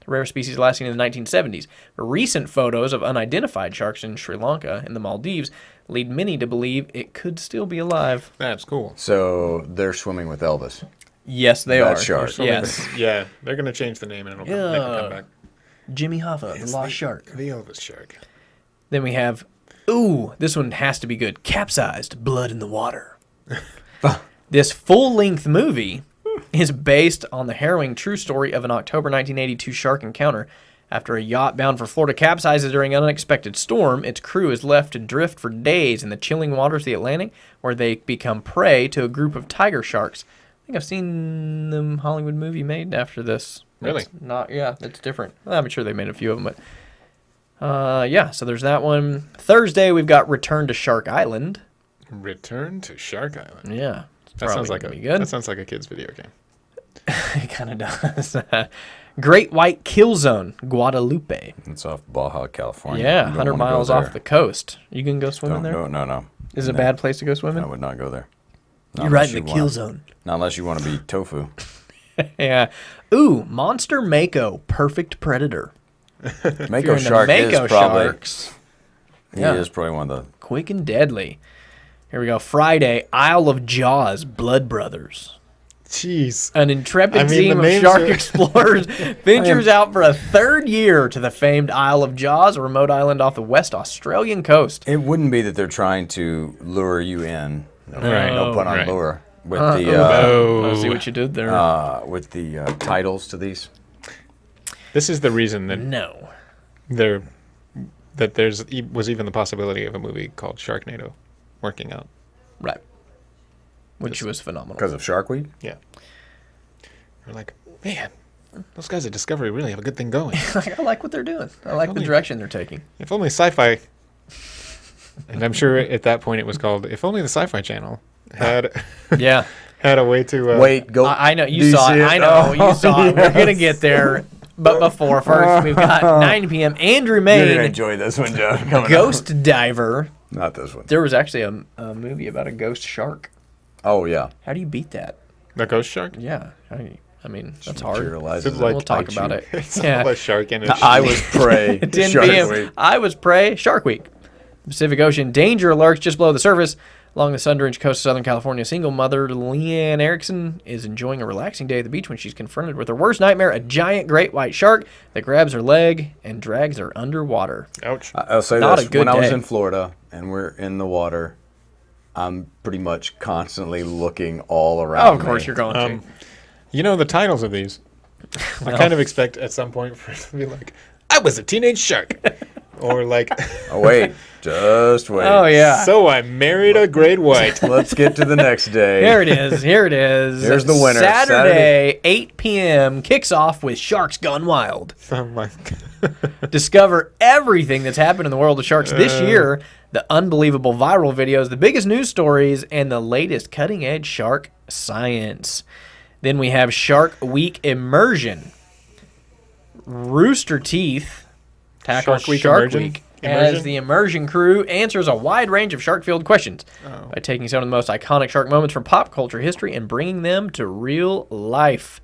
A: a rare species lasting in the 1970s. Recent photos of unidentified sharks in Sri Lanka and the Maldives lead many to believe it could still be alive.
B: That's cool.
C: So they're swimming with Elvis.
A: Yes, they
C: That
A: are.
C: shark.
A: Yes.
B: Yeah, they're gonna change the name and it'll they can come back.
A: Jimmy Hoffa, the lost shark.
B: The Elvis shark.
A: Then we have, this one has to be good. Capsized, Blood in the Water. This full-length movie is based on the harrowing true story of an October 1982 shark encounter. After a yacht bound for Florida capsizes during an unexpected storm, its crew is left to drift for days in the chilling waters of the Atlantic, where they become prey to a group of tiger sharks. I think I've seen the Hollywood movie made after this.
B: Really?
A: It's different. I'm sure they made a few of them, but yeah, so there's that one. Thursday, we've got Return to Shark Island.
B: Return to Shark Island.
A: Yeah. It's
B: That sounds
A: probably
B: like
A: gonna be good.
B: That sounds like a kid's video game.
A: It kind of does. Great White Kill Zone, Guadalupe.
C: It's off Baja, California.
A: Yeah,
C: You don't
A: 100
C: wanna go
A: miles
C: there.
A: off the coast. You can go swimming there?
C: No.
A: Is it a bad place to go
C: I
A: swimming?
C: would not go there. Not
A: You're
C: unless
A: right in the
C: you
A: kill
C: wanna-
A: zone.
C: Not unless you want to be tofu.
A: Yeah. Ooh, Monster Mako, Perfect Predator. If
C: Mako
A: you're into
C: shark
A: Mako
C: is probably
A: sharks,
C: he
A: Yeah.
C: is probably one of the
A: quick and deadly. Here we go. Friday, Isle of Jaws, Blood Brothers.
B: Jeez.
A: An intrepid
B: I mean,
A: team
B: the
A: of
B: names
A: shark
B: are-
A: explorers ventures out for a third year to the famed Isle of Jaws, a remote island off the West Australian coast.
C: It wouldn't be that they're trying to lure you in. No,
B: Right.
C: no pun on
B: Right.
C: lure. With
A: I see what you did there.
C: the titles to these.
B: This is the reason that
A: No.
B: there's was even the possibility of a movie called Sharknado working out.
A: Right. Which was phenomenal.
C: Because of Shark Week?
B: Yeah. We're like, man, those guys at Discovery really have a good thing going.
A: I like what they're doing. I like the
B: Only-
A: direction they're taking.
B: If only sci-fi And I'm sure at that point it was called If Only the Sci-Fi Channel had
A: Yeah.
B: had a way to
C: Wait, go.
A: I know
C: do
A: you saw
C: see
A: it. I know you saw it. We're
C: yes.
A: gonna get there, but before first we've got 9 p.m. Andrew
C: You're gonna
A: Main,
C: enjoy this one, Joe. Coming
A: Ghost Diver.
C: up. Not this one.
A: There was actually a movie about a ghost shark.
C: Oh yeah.
A: How do you beat that?
B: the ghost shark.
A: Yeah, I mean that's hard.
C: Materializes
B: It's like-
A: We'll talk
C: bites
A: about
C: you.
A: it.
B: It's
A: Yeah.
B: all a shark in it.
C: I was prey.
A: 10
C: Shark
A: p.m.
C: Week.
A: I was prey. Shark Week. Pacific Ocean danger alerts just below the surface. Along the sun-drenched coast of Southern California, single mother Leanne Erickson is enjoying a relaxing day at the beach when she's confronted with her worst nightmare, a giant great white shark that grabs her leg and drags her underwater.
B: Ouch.
C: I'll say
A: Not
C: this:
A: a good
C: when I was
A: day.
C: in Florida and we're in the water, I'm pretty much constantly looking all around.
A: Oh, of course
C: me.
A: you're going to.
B: You know the titles of these. I kind of expect at some point for it to be like, I was a teenage shark. Or like,
C: Oh wait, just wait.
A: Oh, yeah.
B: so I married a great white.
C: Let's get to the next day.
A: Here it is. Here it is.
C: Here's the winner.
A: Saturday, 8 p.m. kicks off with Sharks Gone Wild.
B: Oh my God.
A: Discover everything that's happened in the world of sharks this year, the unbelievable viral videos, the biggest news stories, and the latest cutting-edge shark science. Then we have Shark Week Immersion. Rooster Teeth tackles
B: Shark Week
A: Shark
B: Immersion?
A: Week
B: Immersion?
A: as the immersion crew answers a wide range of shark-filled questions by taking some of the most iconic shark moments from pop culture history and bringing them to real life.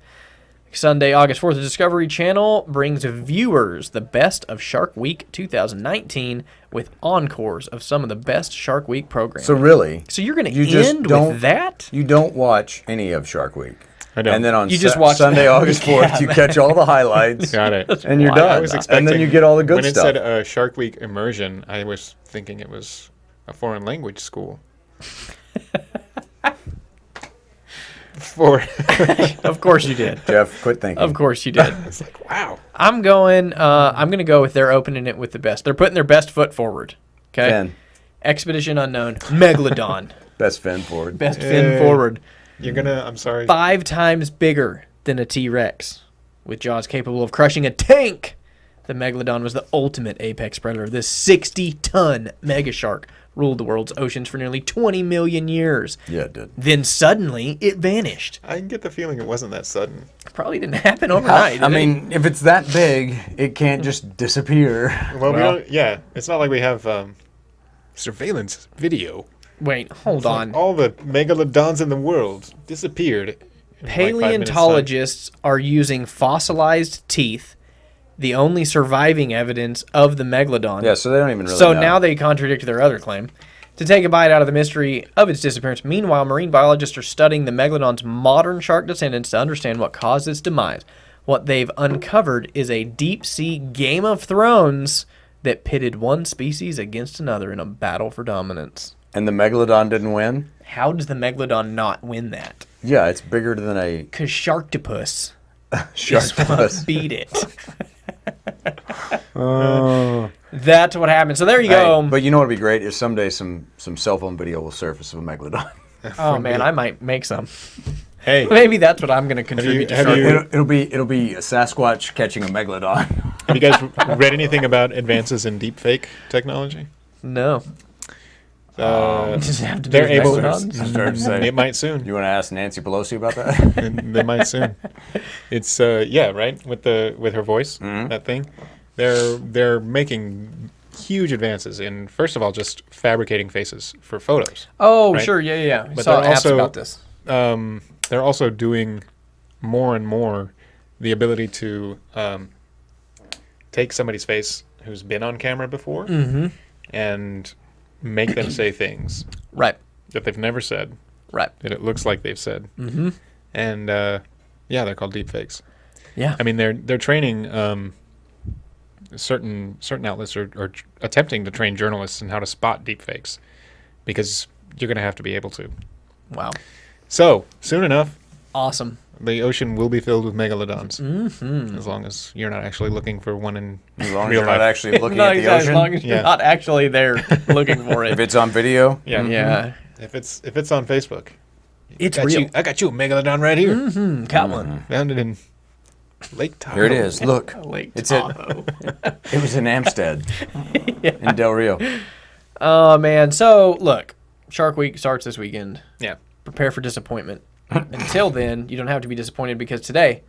A: Sunday, August 4th, the Discovery Channel brings viewers the best of Shark Week 2019 with encores of some of the best Shark Week programming.
C: So really,
A: So you're going
C: you
A: to
C: just
A: end
C: don't-
A: with that?
C: you don't watch any of Shark Week.
B: I don't.
C: And then on
A: You just watch
C: Sunday,
A: that.
C: August 4th, you catch all the highlights,
B: Got it.
C: and you're
A: wild.
C: done.
B: I was
C: And
B: expecting,
C: then you get all the good
B: when
C: stuff.
B: When it said Shark Week Immersion, I was thinking it was a foreign language school.
A: Of course you did.
C: Jeff, quit thinking.
A: Of course you did.
B: It's like, wow.
A: I'm going to go with they're opening it with the best. They're putting their best foot forward. Okay?
C: Fin.
A: Expedition Unknown. Megalodon.
C: Best fin forward.
A: Best fin forward.
B: You're gonna, I'm sorry.
A: 5 times bigger than a T-Rex. With jaws capable of crushing a tank, the Megalodon was the ultimate apex predator. This 60-ton mega shark ruled the world's oceans for nearly 20 million years.
C: Yeah, it did.
A: Then suddenly, it vanished.
B: I get the feeling it wasn't that sudden.
A: Probably didn't happen overnight.
C: I
A: did it?
C: mean, if it's that big, it can't just disappear.
B: Well, we
A: Well-
B: don't, yeah, it's not like we have surveillance video.
A: Wait, hold on.
B: All the megalodons in the world disappeared. in like 5 minutes' time.
A: Paleontologists are using fossilized teeth, the only surviving evidence of the Megalodon.
C: Yeah, so they don't even really
A: So
C: know.
A: now they contradict their other claim. To take a bite out of the mystery of its disappearance, meanwhile, marine biologists are studying the Megalodon's modern shark descendants to understand what caused its demise. What they've uncovered is a deep-sea Game of Thrones that pitted one species against another in a battle for dominance.
C: And the Megalodon didn't win?
A: How does the Megalodon not win that?
C: Yeah, it's bigger than a
A: Because Sharktopus
C: shark.
A: beat it. That's what happened. So there you go.
C: But you know what would be great is someday some cell phone video will surface of a Megalodon.
A: Oh man, I might make some.
B: Hey,
A: Maybe that's what I'm going to contribute to
B: have
A: Shark
B: you-
A: Week.
C: It'll be a Sasquatch catching a Megalodon.
B: have you guys read anything about advances in deepfake technology?
A: No. Just have to do
B: They're
A: with
B: able
A: Megalodons?
C: I started to say.
B: It might soon.
C: You want to ask Nancy Pelosi about that?
B: They might soon. It's yeah, right, with her voice, that thing. They're making huge advances in, first of all, just fabricating faces for photos.
A: Oh,
B: Right.
A: sure. Yeah. I
B: But
A: saw
B: they're
A: apps
B: also-
A: about this.
B: They're also doing more and more the ability to take somebody's face who's been on camera before and make them say things
A: Right.
B: that they've never said,
A: Right.
B: that it looks like they've said. Mm-hmm. And yeah, they're called deepfakes.
A: Yeah.
B: I mean, they're training certain outlets are attempting to train journalists in how to spot deepfakes, because you're going to have to be able to.
A: Wow.
B: So soon enough,
A: Awesome.
B: the ocean will be filled with megalodons, as long as you're not actually looking for one in
C: As long as
B: real
C: you're not
B: life.
C: actually looking
A: No,
C: at the
A: exactly, as long
C: ocean.
A: as you're
B: Yeah.
A: not actually there looking for it.
C: If it's on video,
B: Yeah,
A: Yeah.
B: If it's on Facebook,
A: It's
B: got
A: real.
B: you, I got you a megalodon right here.
A: Got one.
B: Found it in Lake Tahoe.
C: here it is. Look,
A: Lake
C: it's at
A: Tahoe.
C: it was in Amstead, in Del Rio.
A: Oh, man. So, look, Shark Week starts this weekend.
B: Yeah.
A: Prepare for disappointment. Until then, you don't have to be disappointed because today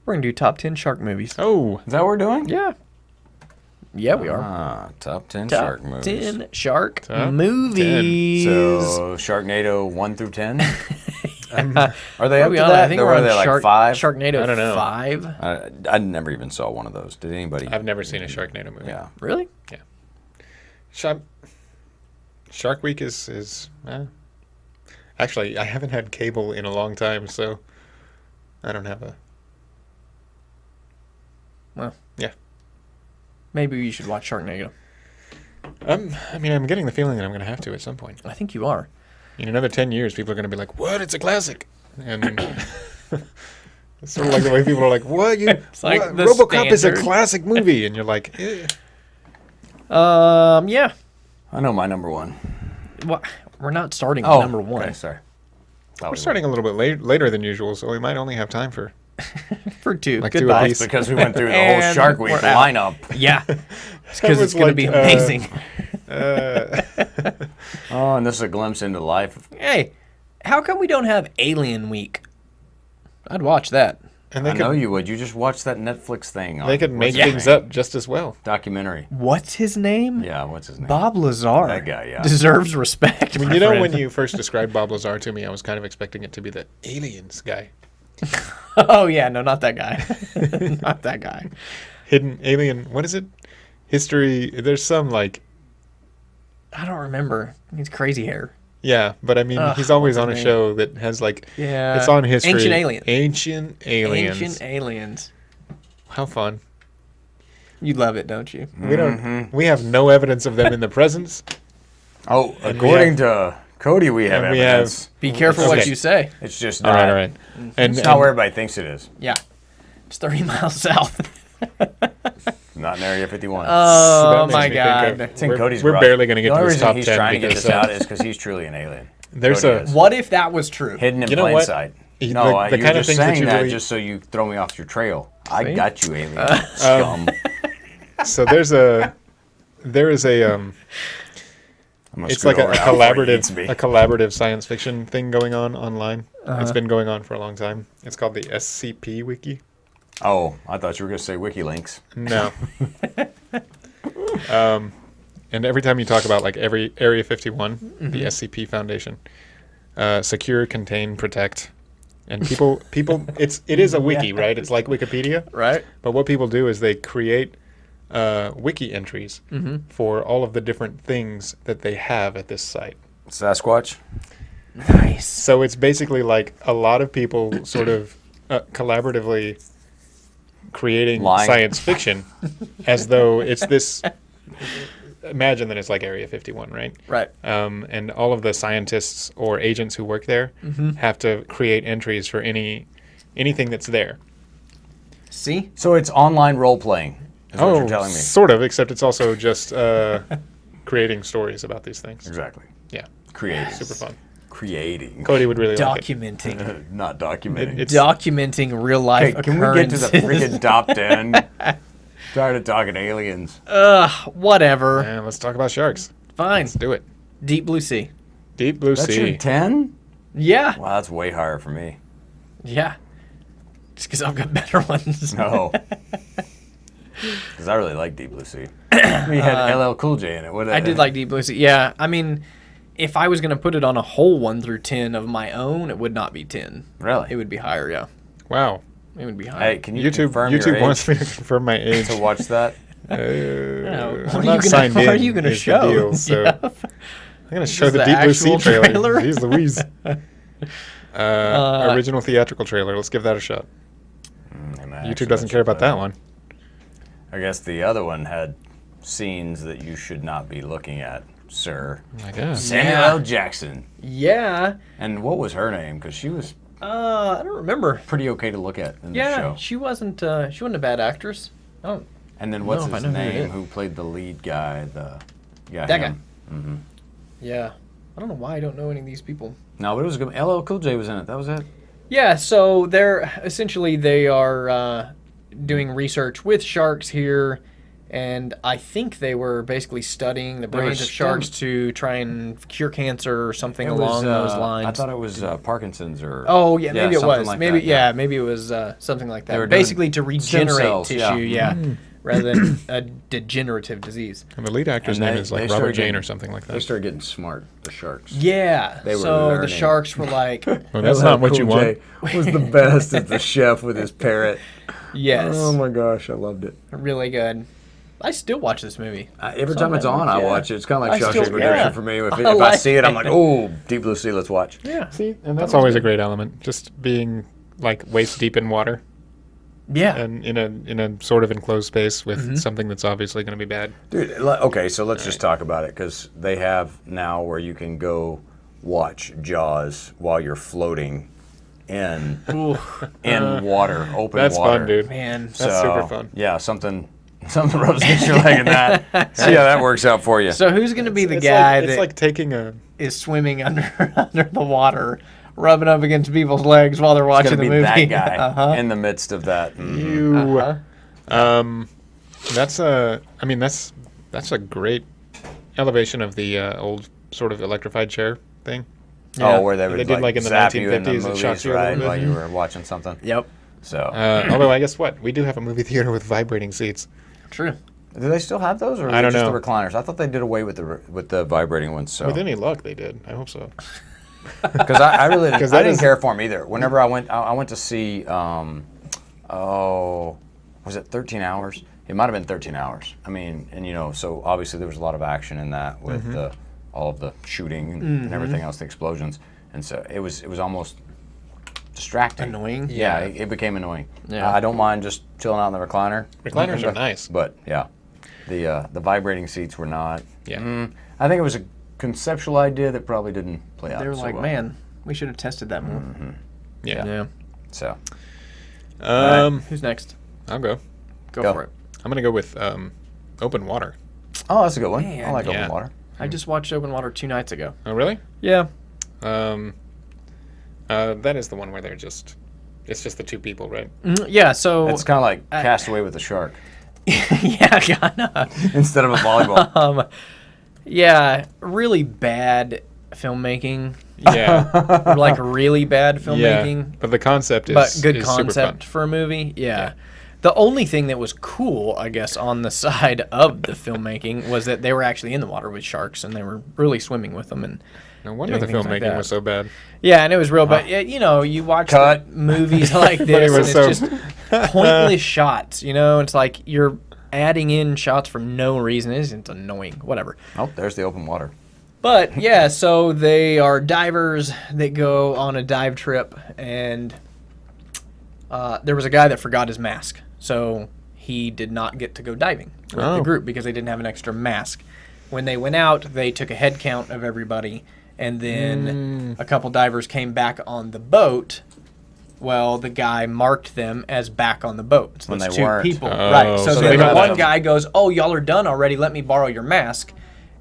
A: we're going to do top 10 shark movies.
B: Oh.
C: Is that what we're doing?
A: Yeah. Yeah, we are.
C: Top 10
A: Top
C: shark movies.
A: 10 shark
B: Top
A: movies.
C: So, Sharknado 1 through 10? Are they
A: What
C: up
A: are
C: to
A: we on?
C: that?
A: I think
C: Or
A: we're
C: were
A: on
C: they like 5?
A: Sharknado
B: I don't know.
A: 5.
C: I never even saw one of those. Did anybody?
B: I've never seen a Sharknado movie.
C: Yeah.
A: Really?
B: Shark Week is actually, I haven't had cable in a long time, so I don't have a...
A: Well.
B: Yeah.
A: Maybe you should watch Sharknado.
B: I mean, I'm getting the feeling that I'm going to have to at some point.
A: I think you are.
B: In another 10 years, people are going to be like, what? It's a classic. And it's sort of like the way people are like, what?
A: It's like
B: what?
A: the
B: RoboCop is a
A: standard.
B: classic movie. And you're like, eh.
A: Yeah.
C: I know my number 1.
A: Well, we're not starting with number 1.
C: Okay, sorry.
B: We're starting a little bit later than usual, so we might only have time for...
A: For 2.
B: Like 2
A: Goodbye.
B: apiece.
C: Because we went through the whole
A: And
C: Shark Week
A: we're out.
C: lineup.
A: Yeah. It's because
B: was
A: it's going to
B: like,
A: be amazing.
C: Oh, and this is a glimpse into life.
A: Hey, how come we don't have Alien Week? I'd watch that.
B: And
C: I know you would. You just watched that Netflix thing.
B: they could make
C: what's his
B: things
C: name?
B: up just as well.
C: Documentary.
A: What's his name?
C: Yeah, what's his name?
A: Bob Lazar.
C: That guy, yeah.
A: Deserves respect. my
B: You know,
A: friend.
B: when you first described Bob Lazar to me, I was kind of expecting it to be the aliens guy.
A: Oh, yeah. No, not that guy. Not that guy.
B: Hidden alien, what is it? History, there's some like...
A: I don't remember. He's crazy hair.
B: Yeah, but I mean,
A: Ugh,
B: he's always
A: what's
B: on a
A: his
B: show that has like...
A: Yeah.
B: It's on history.
A: Ancient Aliens.
B: Ancient Aliens.
A: Ancient Aliens.
B: How fun.
A: You love it, don't you?
B: We don't. We have no evidence of them in the presence.
C: Oh,
B: And
C: according to Cody, we have
B: and we
C: evidence.
A: Be careful what
B: Okay.
A: you say.
C: It's just
B: All
C: not,
B: right, all right. And,
C: It's not where everybody thinks it is.
A: Yeah. It's 30 miles south.
C: Not in Area 51.
A: Oh,
B: makes
A: my
B: me think
A: God.
B: of-
C: It's in
B: we're
C: Cody's
B: we're
C: garage.
B: barely going to get
C: The
B: to
C: only
B: this
C: reason
B: top
C: he's
B: 10
C: trying to get
B: because
C: this out is because he's truly an alien.
B: there's
C: Cody
B: a...
C: is.
A: What if that was true?
C: Hidden in
B: You know
C: plain
B: what?
C: sight.
B: The-
C: No,
B: the
C: you're
B: kind of
C: just
B: things that
C: saying
B: you
C: that
B: really-
C: just so you throw me off your trail. I
A: See?
C: got you, alien. Scum.
B: So there is a
C: I'm gonna
B: it's
C: scoot
B: like a
C: over now before he eats me.
B: collaborative science fiction thing going on online.
A: Uh-huh.
B: It's been going on for a long time. It's called the SCP Wiki.
C: Oh, I thought you were going to say WikiLinks.
B: No. And every time you talk about like every Area 51, the SCP Foundation, secure, contain, protect, and people, it is a wiki, right? It's like Wikipedia,
A: Right?
B: but what people do is they create wiki entries for all of the different things that they have at this site.
C: Sasquatch?
A: Nice.
B: So it's basically like a lot of people sort of collaboratively creating
C: Lying.
B: science fiction as though it's this. Imagine that it's like Area 51, right?
A: Right.
B: And all of the scientists or agents who work there have to create entries for anything that's there.
A: See?
C: So it's online role playing, is what you're telling me.
B: Sort of, except it's also just creating stories about these things.
C: Exactly.
B: Yeah,
C: Creating.
B: super fun.
C: Creating.
B: Cody would really like it.
A: Documenting.
C: Not documenting.
B: It's
A: Documenting real life
C: Hey, can we get to
A: occurrences.
C: the freaking top 10? Tired of talking aliens.
A: Whatever.
B: And let's talk about sharks.
A: Fine.
B: Let's do it.
A: Deep Blue Sea.
B: Deep Blue
C: That's
B: Sea.
C: your 10?
A: Yeah.
C: Wow, that's way higher for me.
A: Yeah. Just because I've got better ones.
C: No. Because I really like Deep Blue Sea. We had LL Cool J in it. What
A: I did like Deep Blue Sea. Yeah. I mean, if I was going to put it on a whole 1 through 10 of my own, it would not be 10.
C: Really?
A: It would be higher, yeah.
B: Wow.
A: It would be higher.
C: Hey, can you
B: YouTube
C: confirm your age
B: wants me to confirm my age.
C: to watch that?
A: What
B: I'm
A: are
B: not signed
A: what are
B: in
A: you gonna
B: is the
A: show?
B: deal, so
A: Yeah.
B: I'm gonna show
A: Is
B: the
A: the
B: Deep Blue Sea
A: actual
B: trailer.
A: trailer?
B: Jeez Louise. Original theatrical trailer. Let's give that a shot. YouTube doesn't care about that one.
C: I guess the other one had scenes that you should not be looking at, sir.
B: I guess.
C: Samuel
A: Yeah.
C: L. Jackson.
A: Yeah.
C: And what was her name? Because she was
A: I don't remember.
C: pretty okay to look at in the
A: Yeah,
C: show.
A: she wasn't a bad actress. Oh,
C: And then what's
A: know if I
C: his
A: know who it
C: name?
A: is.
C: Who played the lead guy?
A: That guy.
C: him.
A: yeah. I don't know why I don't know any of these people.
C: No, but it was good. LL Cool J was in it. That was it.
A: Yeah, so they are doing research with sharks here, And I think they were basically studying the brains of sharks to try and cure cancer or something along those lines.
C: I thought it was Parkinson's or...
A: Oh, yeah, maybe it was.
C: Like
A: maybe,
C: that,
A: maybe it was something like that.
C: They were
A: Basically to regenerate
C: cells,
A: tissue, rather than a degenerative disease.
B: And the lead actor's name is like Robert Jane or something like that.
C: They started getting smart, the sharks.
A: Yeah.
C: They were
A: so
C: learning.
A: the sharks were like...
B: Well, that's not what you want.
C: Was the best as the chef with his parrot.
A: Yes.
C: Oh my gosh, I loved it.
A: Really good. I still watch this movie.
C: Every time it's on, I watch it. It's kind of like Shawshank Redemption
A: yeah.
C: for me. If I see it, I'm like, oh, Deep Blue Sea, let's watch.
A: Yeah.
B: See, and that's always a great element. Just being like waist deep in water.
A: Yeah.
B: And in a sort of enclosed space with something that's obviously going to be bad.
C: Dude, okay, so let's just talk about it, because they have now where you can go watch Jaws while you're floating in water, open
B: That's
C: water.
B: fun, dude.
A: Man.
B: That's super fun.
C: Yeah, something rubs against your leg in that. See how that works out for you.
A: So who's going to be the
B: It's
A: guy
B: like, it's
A: that
B: like taking a...
A: is swimming under the water, rubbing up against people's legs while they're watching
C: It's
A: the
C: gonna
A: movie?
C: be that guy in the midst of that.
B: You... That's a great elevation of the old sort of electrified chair thing.
A: Yeah.
C: Oh, where they would
B: did like in the
C: zap you in the
B: 1950s, it
C: movies,
B: shocks you a little
C: right,
B: bit.
C: while you were watching something.
A: Yep.
C: So,
B: Although I guess what? We do have a movie theater with vibrating seats.
A: True.
C: do they still have those, or are
B: I
C: they
B: don't
C: just
B: know.
C: the recliners? I thought they did away with the vibrating ones. So,
B: With any luck, they did. I hope so.
C: because I really I
B: that
C: didn't
B: is-
C: care for them either. Whenever I went to see was it 13 Hours? It might have been 13 Hours. I mean, and so obviously there was a lot of action in that with all of the shooting and everything else, the explosions, and so it was almost distracting.
A: Annoying?
C: Yeah, it became annoying.
A: Yeah.
C: I don't mind just chilling out in the recliner.
B: Recliners are nice.
C: But yeah, the vibrating seats were not.
B: Yeah.
C: I think it was a conceptual idea that probably didn't play out.
A: They were
C: so
A: like,
C: well.
A: man, we should have tested that more.
B: Yeah.
A: Yeah.
C: So
A: Who's next?
B: I'll go.
A: Go for it.
B: I'm going to go with Open Water.
C: oh, that's a good one. I
A: Man.
C: like
B: Yeah.
C: open water.
A: I just watched Open Water 2 nights ago.
B: Oh, really?
A: Yeah.
B: That is the one where it's just the two people, right?
A: Yeah, so...
C: It's kind of like Castaway with a shark
A: yeah, kinda.
C: instead of a volleyball.
A: Yeah, really bad filmmaking.
B: Yeah.
A: Like, really bad
B: Yeah.
A: filmmaking.
B: But the concept is
A: But good
B: is super
A: concept
B: fun.
A: for a movie. Yeah. The only thing that was cool, I guess, on the side of the filmmaking was that they were actually in the water with sharks and they were really swimming with them. And
B: No wonder the
A: doing things like
B: filmmaking
A: that.
B: was so bad.
A: yeah, and it was real. But you watch
C: Cut.
A: movies like
B: But
A: this,
B: it
A: and
B: was
A: it's
B: so-
A: just pointless shots. It's like you're adding in shots for no reason. It's annoying. Whatever.
C: Oh, there's the open water.
A: But yeah, so they are divers that go on a dive trip, and there was a guy that forgot his mask, so he did not get to go diving with the group because they didn't have an extra mask. When they went out, they took a head count of everybody, and then a couple divers came back on the boat. Well, the guy marked them as back on the boat. So
C: When
A: that's
C: they
A: 2
C: weren't.
A: people,
B: Oh,
A: right? So
B: so
A: then
B: they got
A: one
B: them.
A: guy goes, "Oh, y'all are done already. Let me borrow your mask."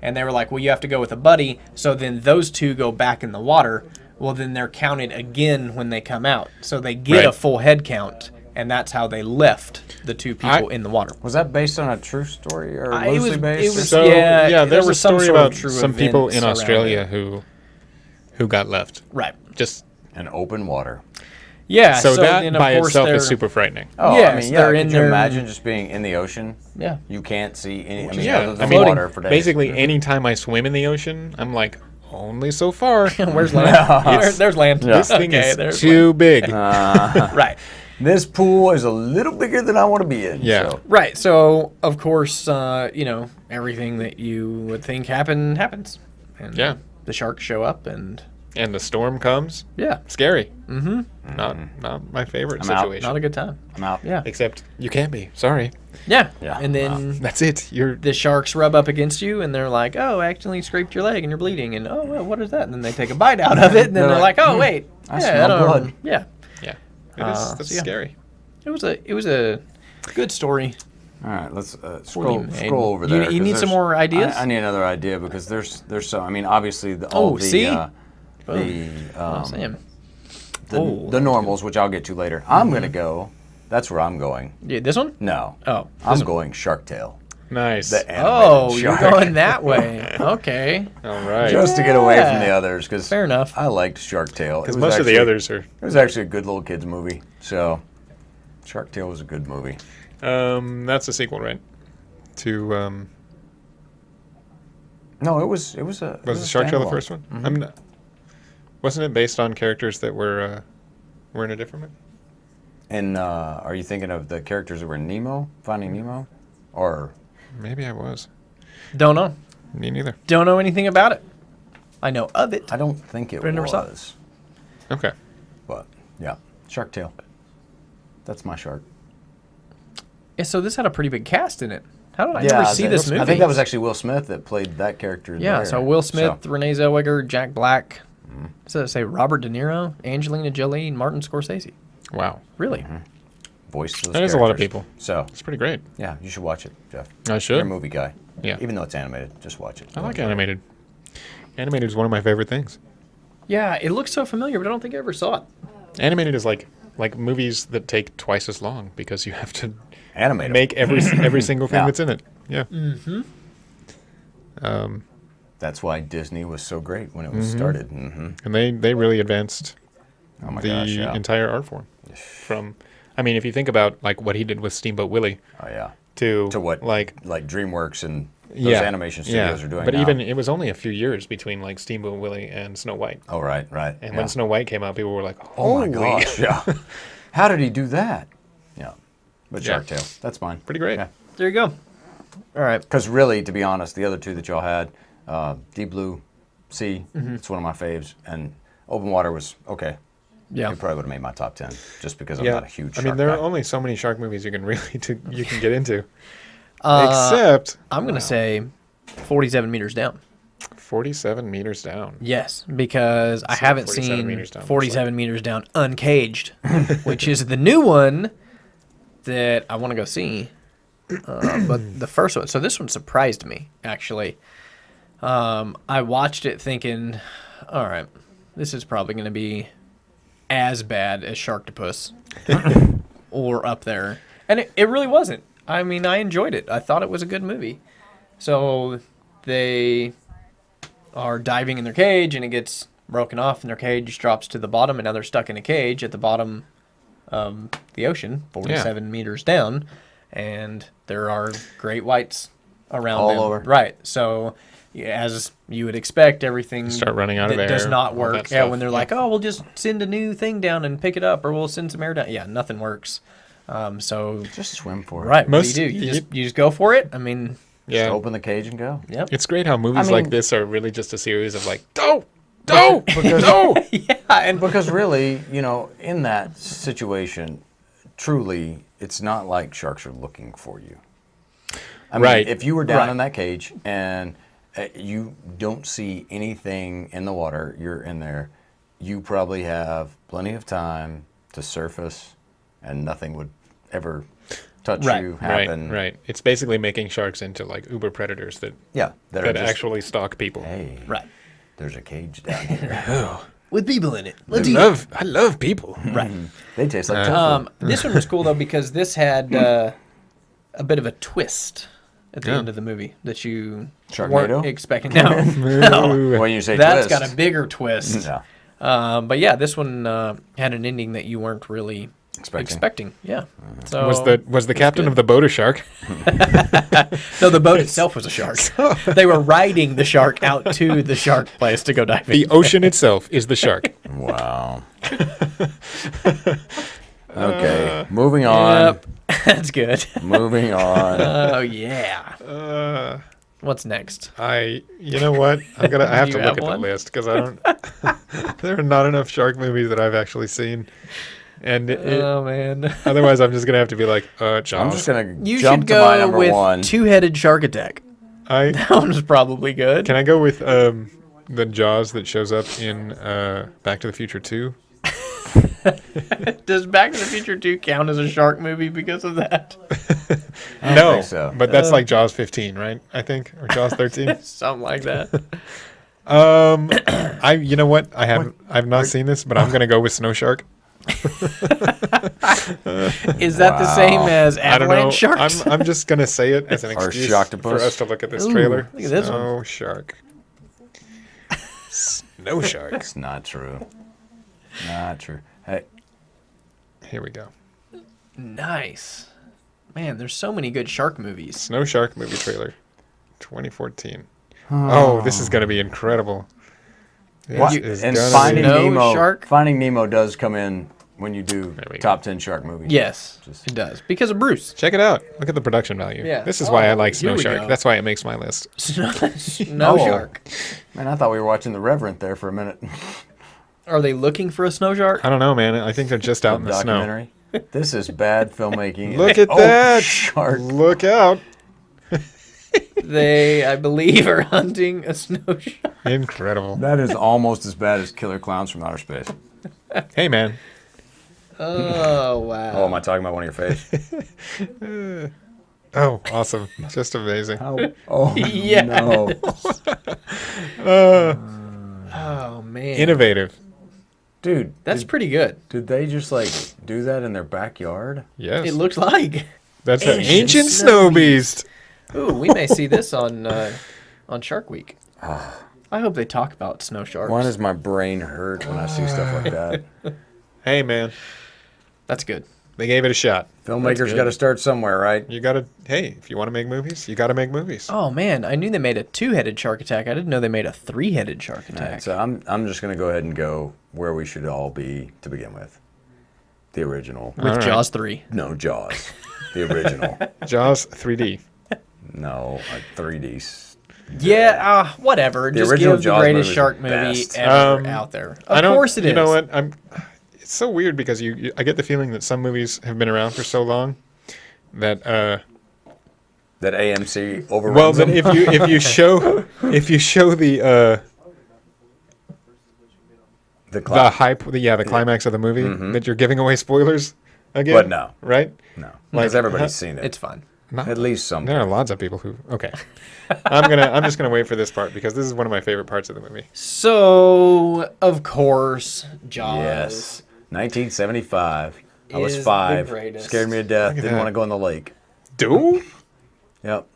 A: And they were like, "Well, you have to go with a buddy." So then those 2 go back in the water. Well, then they're counted again when they come out. So they get
B: Right.
A: a full head count, and that's how they left the 2 people in the water.
C: Was that based on a true story or
A: It
C: loosely
A: was-
C: based?
A: it was-
B: So
A: Yeah, there
B: there's a
A: was some
B: story
A: sort of
B: about
A: true
B: some people in
A: events around
B: Australia
A: it.
B: who got left.
A: Right.
B: Just
C: An open water.
A: Yeah.
B: so that
A: then, of
B: by
A: course,
B: itself is
A: they're-
B: super frightening.
C: Oh,
A: Yes,
C: I mean, yeah.
A: they're
C: Could
A: in
C: you
A: there-
C: imagine just being in the ocean?
A: Yeah.
C: You can't see any. I mean,
B: Yeah,
C: other
B: I
C: than
B: mean,
C: water for days.
B: basically anytime I swim in the ocean, I'm like, only so far.
A: Where's land? There's land.
B: This thing is
A: there's
B: too big.
A: land. Right.
C: This pool is a little bigger than I want to be in.
B: Yeah.
C: So.
A: Right. So, of course, everything that you would think happens. And
B: Yeah.
A: the sharks show up, and
B: And the storm comes.
A: yeah,
B: Scary. Mm-hmm. Not my favorite
C: I'm out.
B: situation.
A: not a good time.
C: I'm out.
A: Yeah.
B: Except you can't be. Sorry.
A: Yeah.
C: Yeah.
A: And then
B: That's it. You're
A: the sharks rub up against you, and they're like, "Oh, I accidentally scraped your leg, and you're bleeding." And oh, well, what is that? And then they take a bite out of it, and then
C: They're
A: they're like,
C: like,
A: "Oh, wait,
C: I smell
A: don't-
C: blood."
A: Yeah.
B: yeah. That's
A: so yeah.
B: scary.
A: It was a good story.
C: All right, let's
A: Poorly made.
C: scroll over
A: You-
C: there.
A: you
C: 'cause
A: need some
C: there's-
A: more ideas?
C: I need another idea because there's so. I mean, obviously
A: Oh, see?
C: the
A: Oh,
C: the normals, which I'll get to later. I'm gonna go. That's where I'm going.
A: Yeah, this one?
C: No,
A: Oh,
C: I'm
A: this one.
C: going Shark Tale.
B: Nice.
C: The animated
A: Oh, you're
C: shark.
A: going that way. Okay.
B: All right.
C: Just to get away from the
A: Yeah.
C: others, because
A: Fair enough.
C: I liked Shark Tale.
B: Because most of the others are.
C: It was actually a good little kids movie. So, Shark Tale was a good movie.
B: That's a sequel, right? To
C: No, it was a.
B: was the Shark Tale the first one?
C: Mm-hmm.
B: I'm not, wasn't it based on characters that were in a different movie?
C: And are you thinking of the characters that were in Nemo, Finding Nemo, or?
B: Maybe I was.
A: Don't know.
B: Me neither.
A: Don't know anything about it. I know of it.
C: I don't think it
A: But I never saw it.
C: was.
B: Okay.
C: But yeah, Shark Tale. That's my shark.
A: Yeah, so this had a pretty big cast in it. How did I never see this movie?
C: I think that was actually Will Smith that played that character.
A: Yeah,
C: there.
A: so Will Smith, Renee Zellweger, Jack Black. Does it say Robert De Niro, Angelina Jolie, and Martin Scorsese?
B: Wow.
A: Really?
C: voiced those
B: That is a lot of
C: characters.
B: people.
C: So
B: It's pretty great.
C: yeah, you should watch it, Jeff.
B: I should.
C: You're a movie guy.
B: Yeah.
C: Even though it's animated, just watch it.
B: I like animated. Animated is one of my favorite things.
A: Yeah, it looks so familiar, but I don't think I ever saw it.
B: Animated is like movies that take twice as long because you have to
C: Animated.
B: make every single thing
C: Yeah.
B: that's in it. Yeah.
C: That's why Disney was so great when it was started. Mm-hmm.
B: And they really advanced
C: Oh my
B: the
C: gosh, yeah.
B: entire art form. From, I mean, if you think about like what he did with Steamboat Willie
C: Oh yeah.
B: to
C: To what
B: like
C: DreamWorks and those
B: yeah,
C: animation studios are doing
B: But
C: now.
B: even it was only a few years between like Steamboat Willie and Snow White.
C: Oh right.
B: And
C: yeah.
B: when Snow White came out, people were like,
C: Oh my
B: "Holy."
C: gosh, yeah. How did he do that? Yeah. But
B: Yeah.
C: Shark Tale, that's fine.
B: Pretty great.
C: Yeah.
A: There you go. All right.
C: Because really, to be honest, the other two that y'all had, Deep Blue Sea, it's one of my faves, and Open Water was okay.
A: Yeah.
C: It probably would have made my top 10 just because I'm
B: Yeah.
C: not a huge
B: I
C: shark
B: mean, there
C: guy.
B: are only so many shark movies you can really you can get into. Except
A: I'm going to say 47 meters down.
B: 47 meters down.
A: Yes, because I haven't
B: 47
A: seen
B: meters down,
A: 47 meters down uncaged, which is the new one that I want to go see. But the first one, so this one surprised me, actually. I watched it thinking, all right, this is probably going to be as bad as Sharktopus or up there. And it really wasn't. I mean, I enjoyed it. I thought it was a good movie. So they are diving in their cage, and it gets broken off, and their cage drops to the bottom, and now they're stuck in a cage at the bottom of the ocean, 47 meters down, and there are great whites around
C: All
A: them.
C: over.
A: Right. So, as you would expect, everything
B: Start running out of
A: that does
B: air,
A: not
B: all
A: work.
B: that
A: Yeah,
B: stuff.
A: when they're like, oh, we'll just send a new thing down and pick it up, or we'll send some air down. Yeah, nothing works. So,
C: Just swim for it.
A: right,
B: Most-
A: what do? You just go for it? I mean,
B: Yeah.
C: Just open the cage and go.
A: yep.
B: It's great how movies
C: I
B: like
C: mean-
B: this are really just a series of like, no.
A: Yeah, and
C: Because really, in that situation, truly, it's not like sharks are looking for you. I mean,
B: Right.
C: if you were down
A: Right.
C: in that cage and you don't see anything in the water, you're in there, you probably have plenty of time to surface and nothing would ever touch
A: Right.
C: you, happen.
B: Right. It's basically making sharks into like uber predators that
C: Yeah. That are just,
B: actually stalk people.
C: hey,
A: right.
C: there's a cage down here.
A: With people in it.
B: I love people.
A: Right.
C: They taste like tofu.
A: This one was cool though because this had a bit of a twist at the
B: Yeah.
A: end of the movie that you
C: Sharknado?
A: weren't expecting. No,
C: When you say
A: that's
C: twist.
A: got a bigger twist.
C: Yeah.
A: But yeah, this one had an ending that you weren't really expecting. Yeah. So
B: Was the captain of the boat a shark?
A: no, the boat itself was a shark. They were riding the shark out to the shark place to go diving.
B: The ocean itself is the shark.
C: Wow. Okay, moving on.
A: Yep, that's good.
C: Moving on.
A: Oh yeah. What's next?
B: You know what? I have
A: Do
B: to
A: you
B: look
A: have
B: at
A: one?
B: the list because I don't. There are not enough shark movies that I've actually seen, and
A: Oh man.
B: otherwise I'm just gonna have to be like, Jaws.
C: I'm just gonna
A: You
C: jump
A: should
C: to my
A: go
C: number
A: with
C: one.
A: Two-Headed Shark Attack. That one's probably good.
B: Can I go with the Jaws that shows up in Back to the Future 2?
A: Does Back to the Future 2 count as a shark movie because of that?
B: No,
C: think so.
B: but that's like Jaws 15, right? I think, or Jaws 13.
A: Something like that.
B: You know what? I've not seen this, but I'm gonna go with Snow Shark.
A: Is that the same as
B: I don't know.
A: avalanche sharks?
B: I'm just gonna say it as an
C: Or
B: excuse
C: sharktopus.
B: for us to look at this
A: Ooh,
B: trailer.
A: look at this
B: Snow shark. Snow shark.
C: It's not true. Not true. Hey,
B: Here we go.
A: Nice. Man, there's so many good shark movies.
B: Snow shark movie trailer, 2014. Oh, this is gonna be incredible.
C: what?
B: This is
C: And
B: gonna
C: Finding
B: be-
A: Snow
C: Nemo.
A: shark?
C: Finding Nemo does come in when you do
B: There we go.
C: top 10 shark movies.
A: Yes, it does. Because of Bruce.
B: Check it out. Look at the production value.
A: Yeah.
B: This is why I
A: Oh,
B: like
A: here
B: Snow
A: we
B: Shark.
A: go.
B: That's why it makes my list.
A: Snow
C: Oh.
A: shark.
C: Man, I thought we were watching The Reverend there for a minute.
A: Are they looking for a snow shark?
B: I don't know, man. I think they're just out in the snow.
C: Documentary. This is bad filmmaking.
B: Look at
C: Oh,
B: that.
C: shark.
B: Look out.
A: They, I believe, are hunting a snow shark.
B: Incredible.
C: That is almost as bad as Killer Clowns from Outer Space.
B: Hey, man.
A: Oh, wow.
C: Oh, am I talking about one of your face?
B: Oh, awesome. Just amazing.
C: Oh,
A: Yes.
C: no.
A: Oh, man.
B: Innovative.
C: Dude,
A: That's pretty good.
C: did they just, like, do that in their backyard?
B: Yes.
A: It looks like.
B: That's an
A: ancient
B: ancient
A: snow
B: snow beast.
A: Ooh, we may see this on Shark Week. I hope they talk about snow sharks.
C: Why does my brain hurt when I see stuff like that?
B: Hey, man.
A: That's good.
B: They gave it a shot.
C: Filmmakers
A: good.
C: got to start somewhere, right?
B: You gotta, hey, if you want to make movies, you gotta make movies.
A: Oh, man. I knew they made a 2-headed shark attack. I didn't know they made a 3-headed shark
C: All
A: attack.
C: right, so I'm just going to go ahead and go where we should all be to begin with. The original.
A: With
B: All right.
A: Jaws 3.
C: No, Jaws. The original.
B: Jaws 3D.
C: No, a 3D.
A: Yeah, whatever.
C: The
A: Just
C: original
A: give the
C: Jaws
A: greatest
C: movie
A: shark
C: was the
A: movie
C: best.
A: ever out there.
B: I
A: Of
B: don't,
A: course it is.
B: You know what? It's so weird because I get the feeling that some movies have been around for so long that
C: That AMC overruns
B: well, then
C: them.
B: if you show the
C: The clock.
B: hype, the climax of the movie, that you're giving away spoilers again.
C: But no.
B: Right?
C: No,
B: Like,
C: because everybody's seen it.
A: It's fun.
B: Not-
C: At least some.
B: There are lots of people who. Okay, I'm just gonna wait for this part because this is one of my favorite parts of the movie.
A: So, of course, Jaws.
C: Yes. 1975. I was
A: Is the
C: 5.
A: greatest.
C: Scared me to death.
B: Look at
C: Didn't
B: that.
C: want to go in the lake.
B: Do?
C: Yep.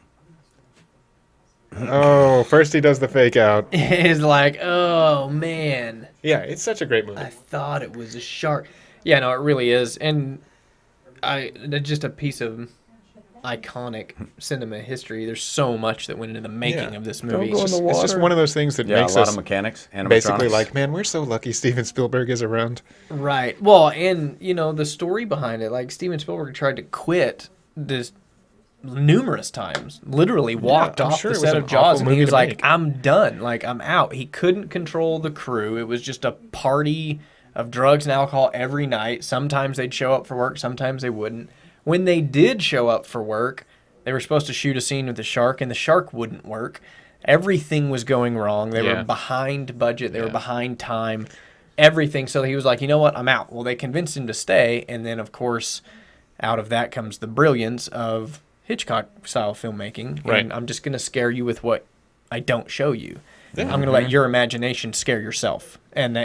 B: Oh, first he does the fake out.
A: It's like, oh, man.
B: Yeah, it's such a great movie.
A: I thought it was a shark. Yeah, no, it really is. And just a piece of iconic cinema history. There's so much that went into the making of this movie.
C: go in the
B: It's just
C: water.
B: one of those things that
C: Yeah,
B: makes
C: a lot
B: us
C: of mechanics.
B: basically
C: Animatronics.
B: like, man, we're so lucky Steven Spielberg is around.
A: Right. Well, and, the story behind it, like, Steven Spielberg tried to quit this numerous times. Literally walked
B: I'm
A: off
B: sure
A: the
B: it was
A: set
B: an
A: of Jaws,
B: awful
A: and he
B: movie
A: was
B: to
A: like,
B: make.
A: I'm done. Like, I'm out. He couldn't control the crew. It was just a party of drugs and alcohol every night. Sometimes they'd show up for work. Sometimes they wouldn't. When they did show up for work, they were supposed to shoot a scene with the shark, and the shark wouldn't work. Everything was going wrong. They were behind budget. They were behind time. Everything. So he was like, you know what? I'm out. Well, they convinced him to stay. And then, of course, out of that comes the brilliance of Hitchcock-style filmmaking.
B: Right.
A: And I'm just going to scare you with what I don't show you. I'm going to let your imagination scare yourself. And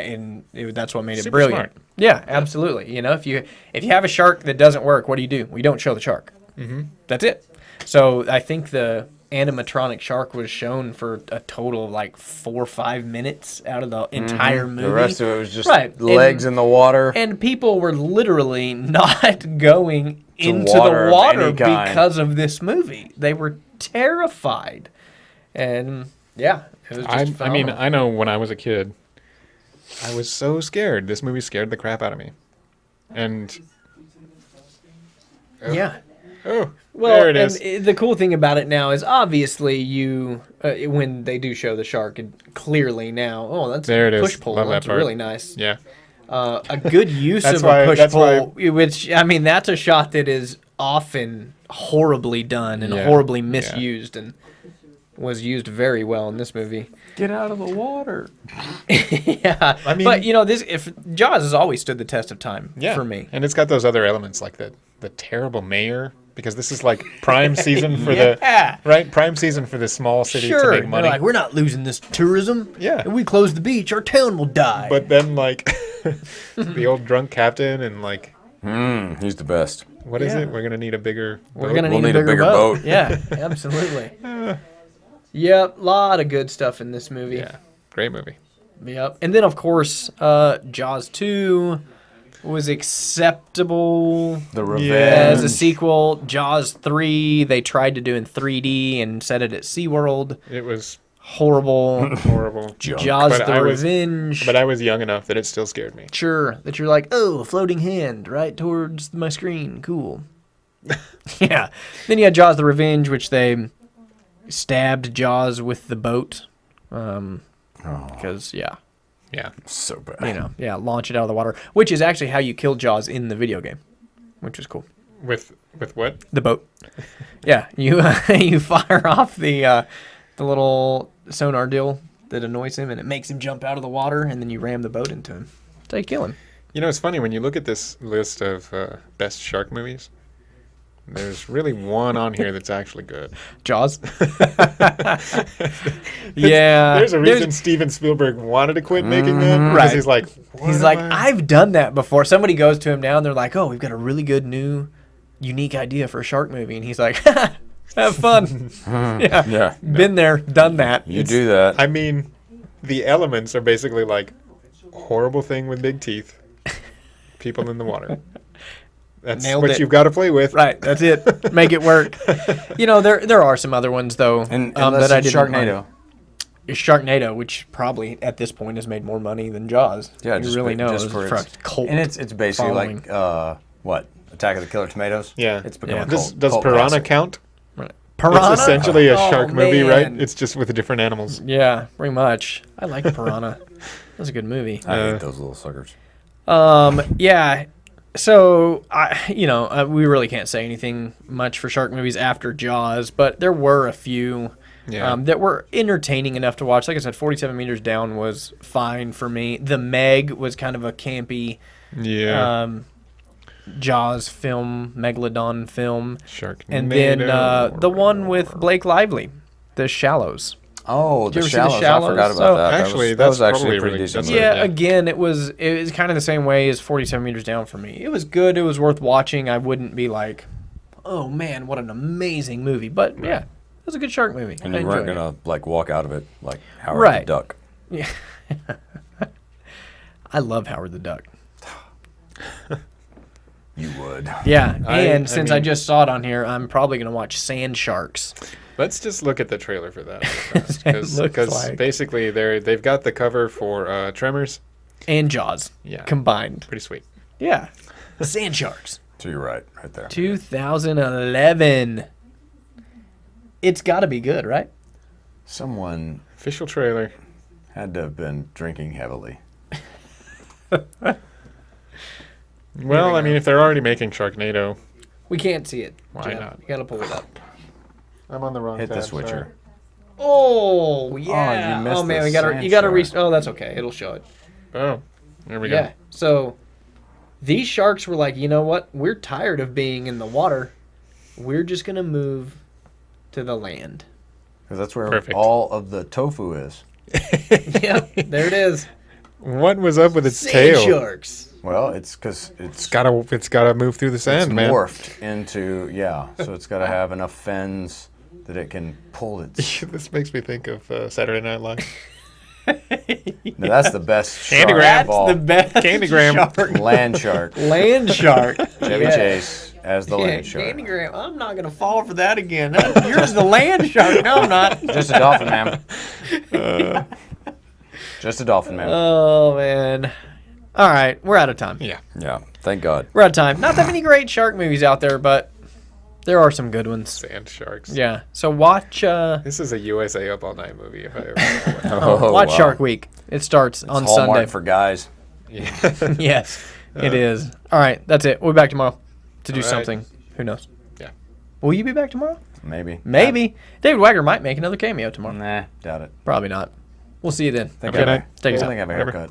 A: that's what made it
B: Super
A: brilliant.
B: smart.
A: Yeah, absolutely. If you have a shark that doesn't work, what do? We don't show the shark. Mm-hmm. That's it. So I think the animatronic shark was shown for a total of like 4 or 5 minutes out of the entire movie.
C: The rest of it was just
A: Right.
C: legs in the water.
A: And people were literally not going into
C: water
A: the
C: of
A: water
C: any kind.
A: because of this movie. They were terrified. And yeah, it was just
B: I mean,
A: phenomenal.
B: I know when I was a kid, I was so scared. This movie scared the crap out of me. And
A: yeah.
B: oh,
A: Well,
B: there it is.
A: and the cool thing about it now is obviously when they do show the shark, clearly now, that's
B: There it is.
A: push pull.
B: Love that
A: That's
B: part.
A: really nice.
B: Yeah.
A: A good use
B: That's
A: of
B: why-
A: a push
B: that's
A: pull, which I mean, that's a shot that is often horribly done and
B: Yeah.
A: horribly
B: Yeah.
A: misused, and was used very well in this movie.
C: Get out of the water.
A: Yeah,
B: I mean-
A: but if Jaws has always stood the test of time
B: Yeah.
A: for me.
B: And it's got those other elements like the terrible mayor because this is like prime season for prime season for the small city to make money.
A: They're like, we're not losing this tourism.
B: Yeah.
A: If we close the beach, our town will die.
B: But then like the old drunk captain and like
C: he's the best.
B: What is it? We're gonna need a bigger boat.
A: We're gonna need a bigger boat. Yeah, absolutely. Yep, a lot of good stuff in this movie.
B: Yeah, great movie.
A: Yep, and then of course, Jaws 2 was acceptable.
C: The Revenge.
A: As a sequel. Jaws 3, they tried to do in 3D and set it at SeaWorld.
B: It was
A: horrible.
B: horrible.
A: Jaws the Revenge.
B: But I was young enough that it still scared me.
A: Sure, that you're like, oh, a floating hand right towards my screen. Cool. Yeah. Then you had Jaws the Revenge, which they stabbed Jaws with the boat. Because,
B: Yeah.
C: So bad.
A: you know, yeah, launch it out of the water, which is actually how you kill Jaws in the video game, which is cool.
B: With what?
A: The boat. Yeah, you you fire off the little sonar deal that annoys him, and it makes him jump out of the water, and then you ram the boat into him. That's how you kill him.
B: You know, it's funny when you look at this list of best shark movies. There's really one on here that's actually good.
A: Jaws. Yeah.
B: There's a reason Steven Spielberg wanted to quit making that. Because
A: Right.
B: he's like,
A: I've done that before. Somebody goes to him now, and they're like, oh, we've got a really good new, unique idea for a shark movie. And he's like, have fun. Yeah. Been there, done that.
C: You do that.
B: I mean, the elements are basically like horrible thing with big teeth, people in the water. That's
A: Nailed
B: what
A: it.
B: you've got to play with.
A: Right, that's it. Make it work. You know, there are some other ones, though,
C: And
A: that I didn't
C: Sharknado.
A: Sharknado, which probably at this point has made more money than Jaws.
C: Yeah,
A: you really know.
C: just for
A: a
C: its
A: cult
C: and it's basically
A: following.
C: like what? Attack of the Killer Tomatoes.
B: Yeah.
C: It's become
A: Yeah.
C: a
B: Does
C: cult
B: Piranha
C: classic.
B: count?
A: Piranha?
B: It's essentially a
A: Oh,
B: shark movie, right?
A: man.
B: It's just with different animals.
A: Yeah, pretty much. I like Piranha. That's a good movie.
C: I hate those little suckers.
A: Yeah. So, we really can't say anything much for shark movies after Jaws, but there were a few that were entertaining enough to watch. Like I said, 47 Meters Down was fine for me. The Meg was kind of a campy Jaws film, Megalodon film.
B: Sharknado.
A: And then the one with Blake Lively, The Shallows.
C: Oh,
A: Did
C: the
A: you ever see The
C: Shallows. I
A: Shallows?
C: forgot about
A: So-
C: that.
B: Actually,
C: that was
B: that's
C: actually a
B: probably
C: pretty
B: really-
C: decent
B: that's
C: movie.
A: Yeah,
B: Yeah.
A: again, it was kind of the same way as 47 Meters Down for me. It was good. It was worth watching. I wouldn't be like, oh man, what an amazing movie. But yeah, it was a good shark movie.
C: And
A: I
C: you weren't
A: enjoyed
C: gonna like walk out of it like Howard
A: Right.
C: the Duck.
A: it. Yeah. I love Howard the Duck.
C: You would.
A: Yeah,
B: I
A: and since I
B: mean-
A: just saw it on here, I'm probably going to watch Sand Sharks.
B: Let's just look at the trailer for that.
A: It looks
B: Because
A: like-
B: basically they've got the cover for Tremors.
A: And Jaws combined.
B: Pretty sweet.
A: Yeah. Sand Sharks.
C: So you're right there.
A: 2011. It's got to be good, right?
C: Someone
B: Official trailer.
C: had to have been drinking heavily.
B: Well, I mean, if they're already making Sharknado,
A: We can't see it.
B: Why
A: Jeff.
B: not?
A: You got to pull it up.
B: I'm on the wrong
C: Hit
B: tab,
C: the switcher.
B: sorry.
A: Oh, yeah.
C: you missed
A: man,
C: the
A: you got to
C: sand
A: Oh, that's okay. It'll show it.
B: Oh, there we
A: Yeah.
B: go.
A: So these sharks were like, you know what? We're tired of being in the water. We're just going to move to the land.
C: Because that's where
B: Perfect.
C: all of the tofu is.
A: Yep. There it is.
B: What was up with its
A: Sand
B: tail?
A: sharks.
C: Well, it's because it's
B: Gotta move through the sand, man.
C: morphed into, so it's got to have enough fins that it can pull its...
B: This makes me think of Saturday Night Live.
C: Now, that's the best shark
B: Candygram.
C: of all.
A: That's the best
B: Candygram.
A: shark.
C: Land shark.
A: Land shark.
C: Chevy
A: Yeah.
C: Chase as the
A: Yeah,
C: land shark.
A: Candygram. I'm not going to fall for that again. Yours the land shark. No, I'm not.
C: Just a dolphin, ma'am. Just a dolphin, ma'am.
A: Oh, man. All right. We're out of time.
B: Yeah.
C: Yeah, thank God.
A: We're out of time. Not that many great shark movies out there, but there are some good ones.
B: Sand sharks.
A: Yeah. So watch
B: This is a USA Up All Night movie, if I ever saw one.
A: watch
C: wow.
A: Shark Week. It starts on
C: Hallmark
A: Sunday.
C: for guys.
B: Yeah.
A: Yes, it is. All right. That's it. We'll be back tomorrow to do
B: All right.
A: something. Who knows?
B: Yeah.
A: Will you be back tomorrow?
C: Maybe.
A: Maybe. David Wagner might make another cameo tomorrow.
C: Nah, doubt it.
A: Probably not. We'll see you then.
C: Think
B: Have a good
C: I
B: night.
A: Take us
C: I
A: out.
C: think I have a
B: Whatever.
C: haircut.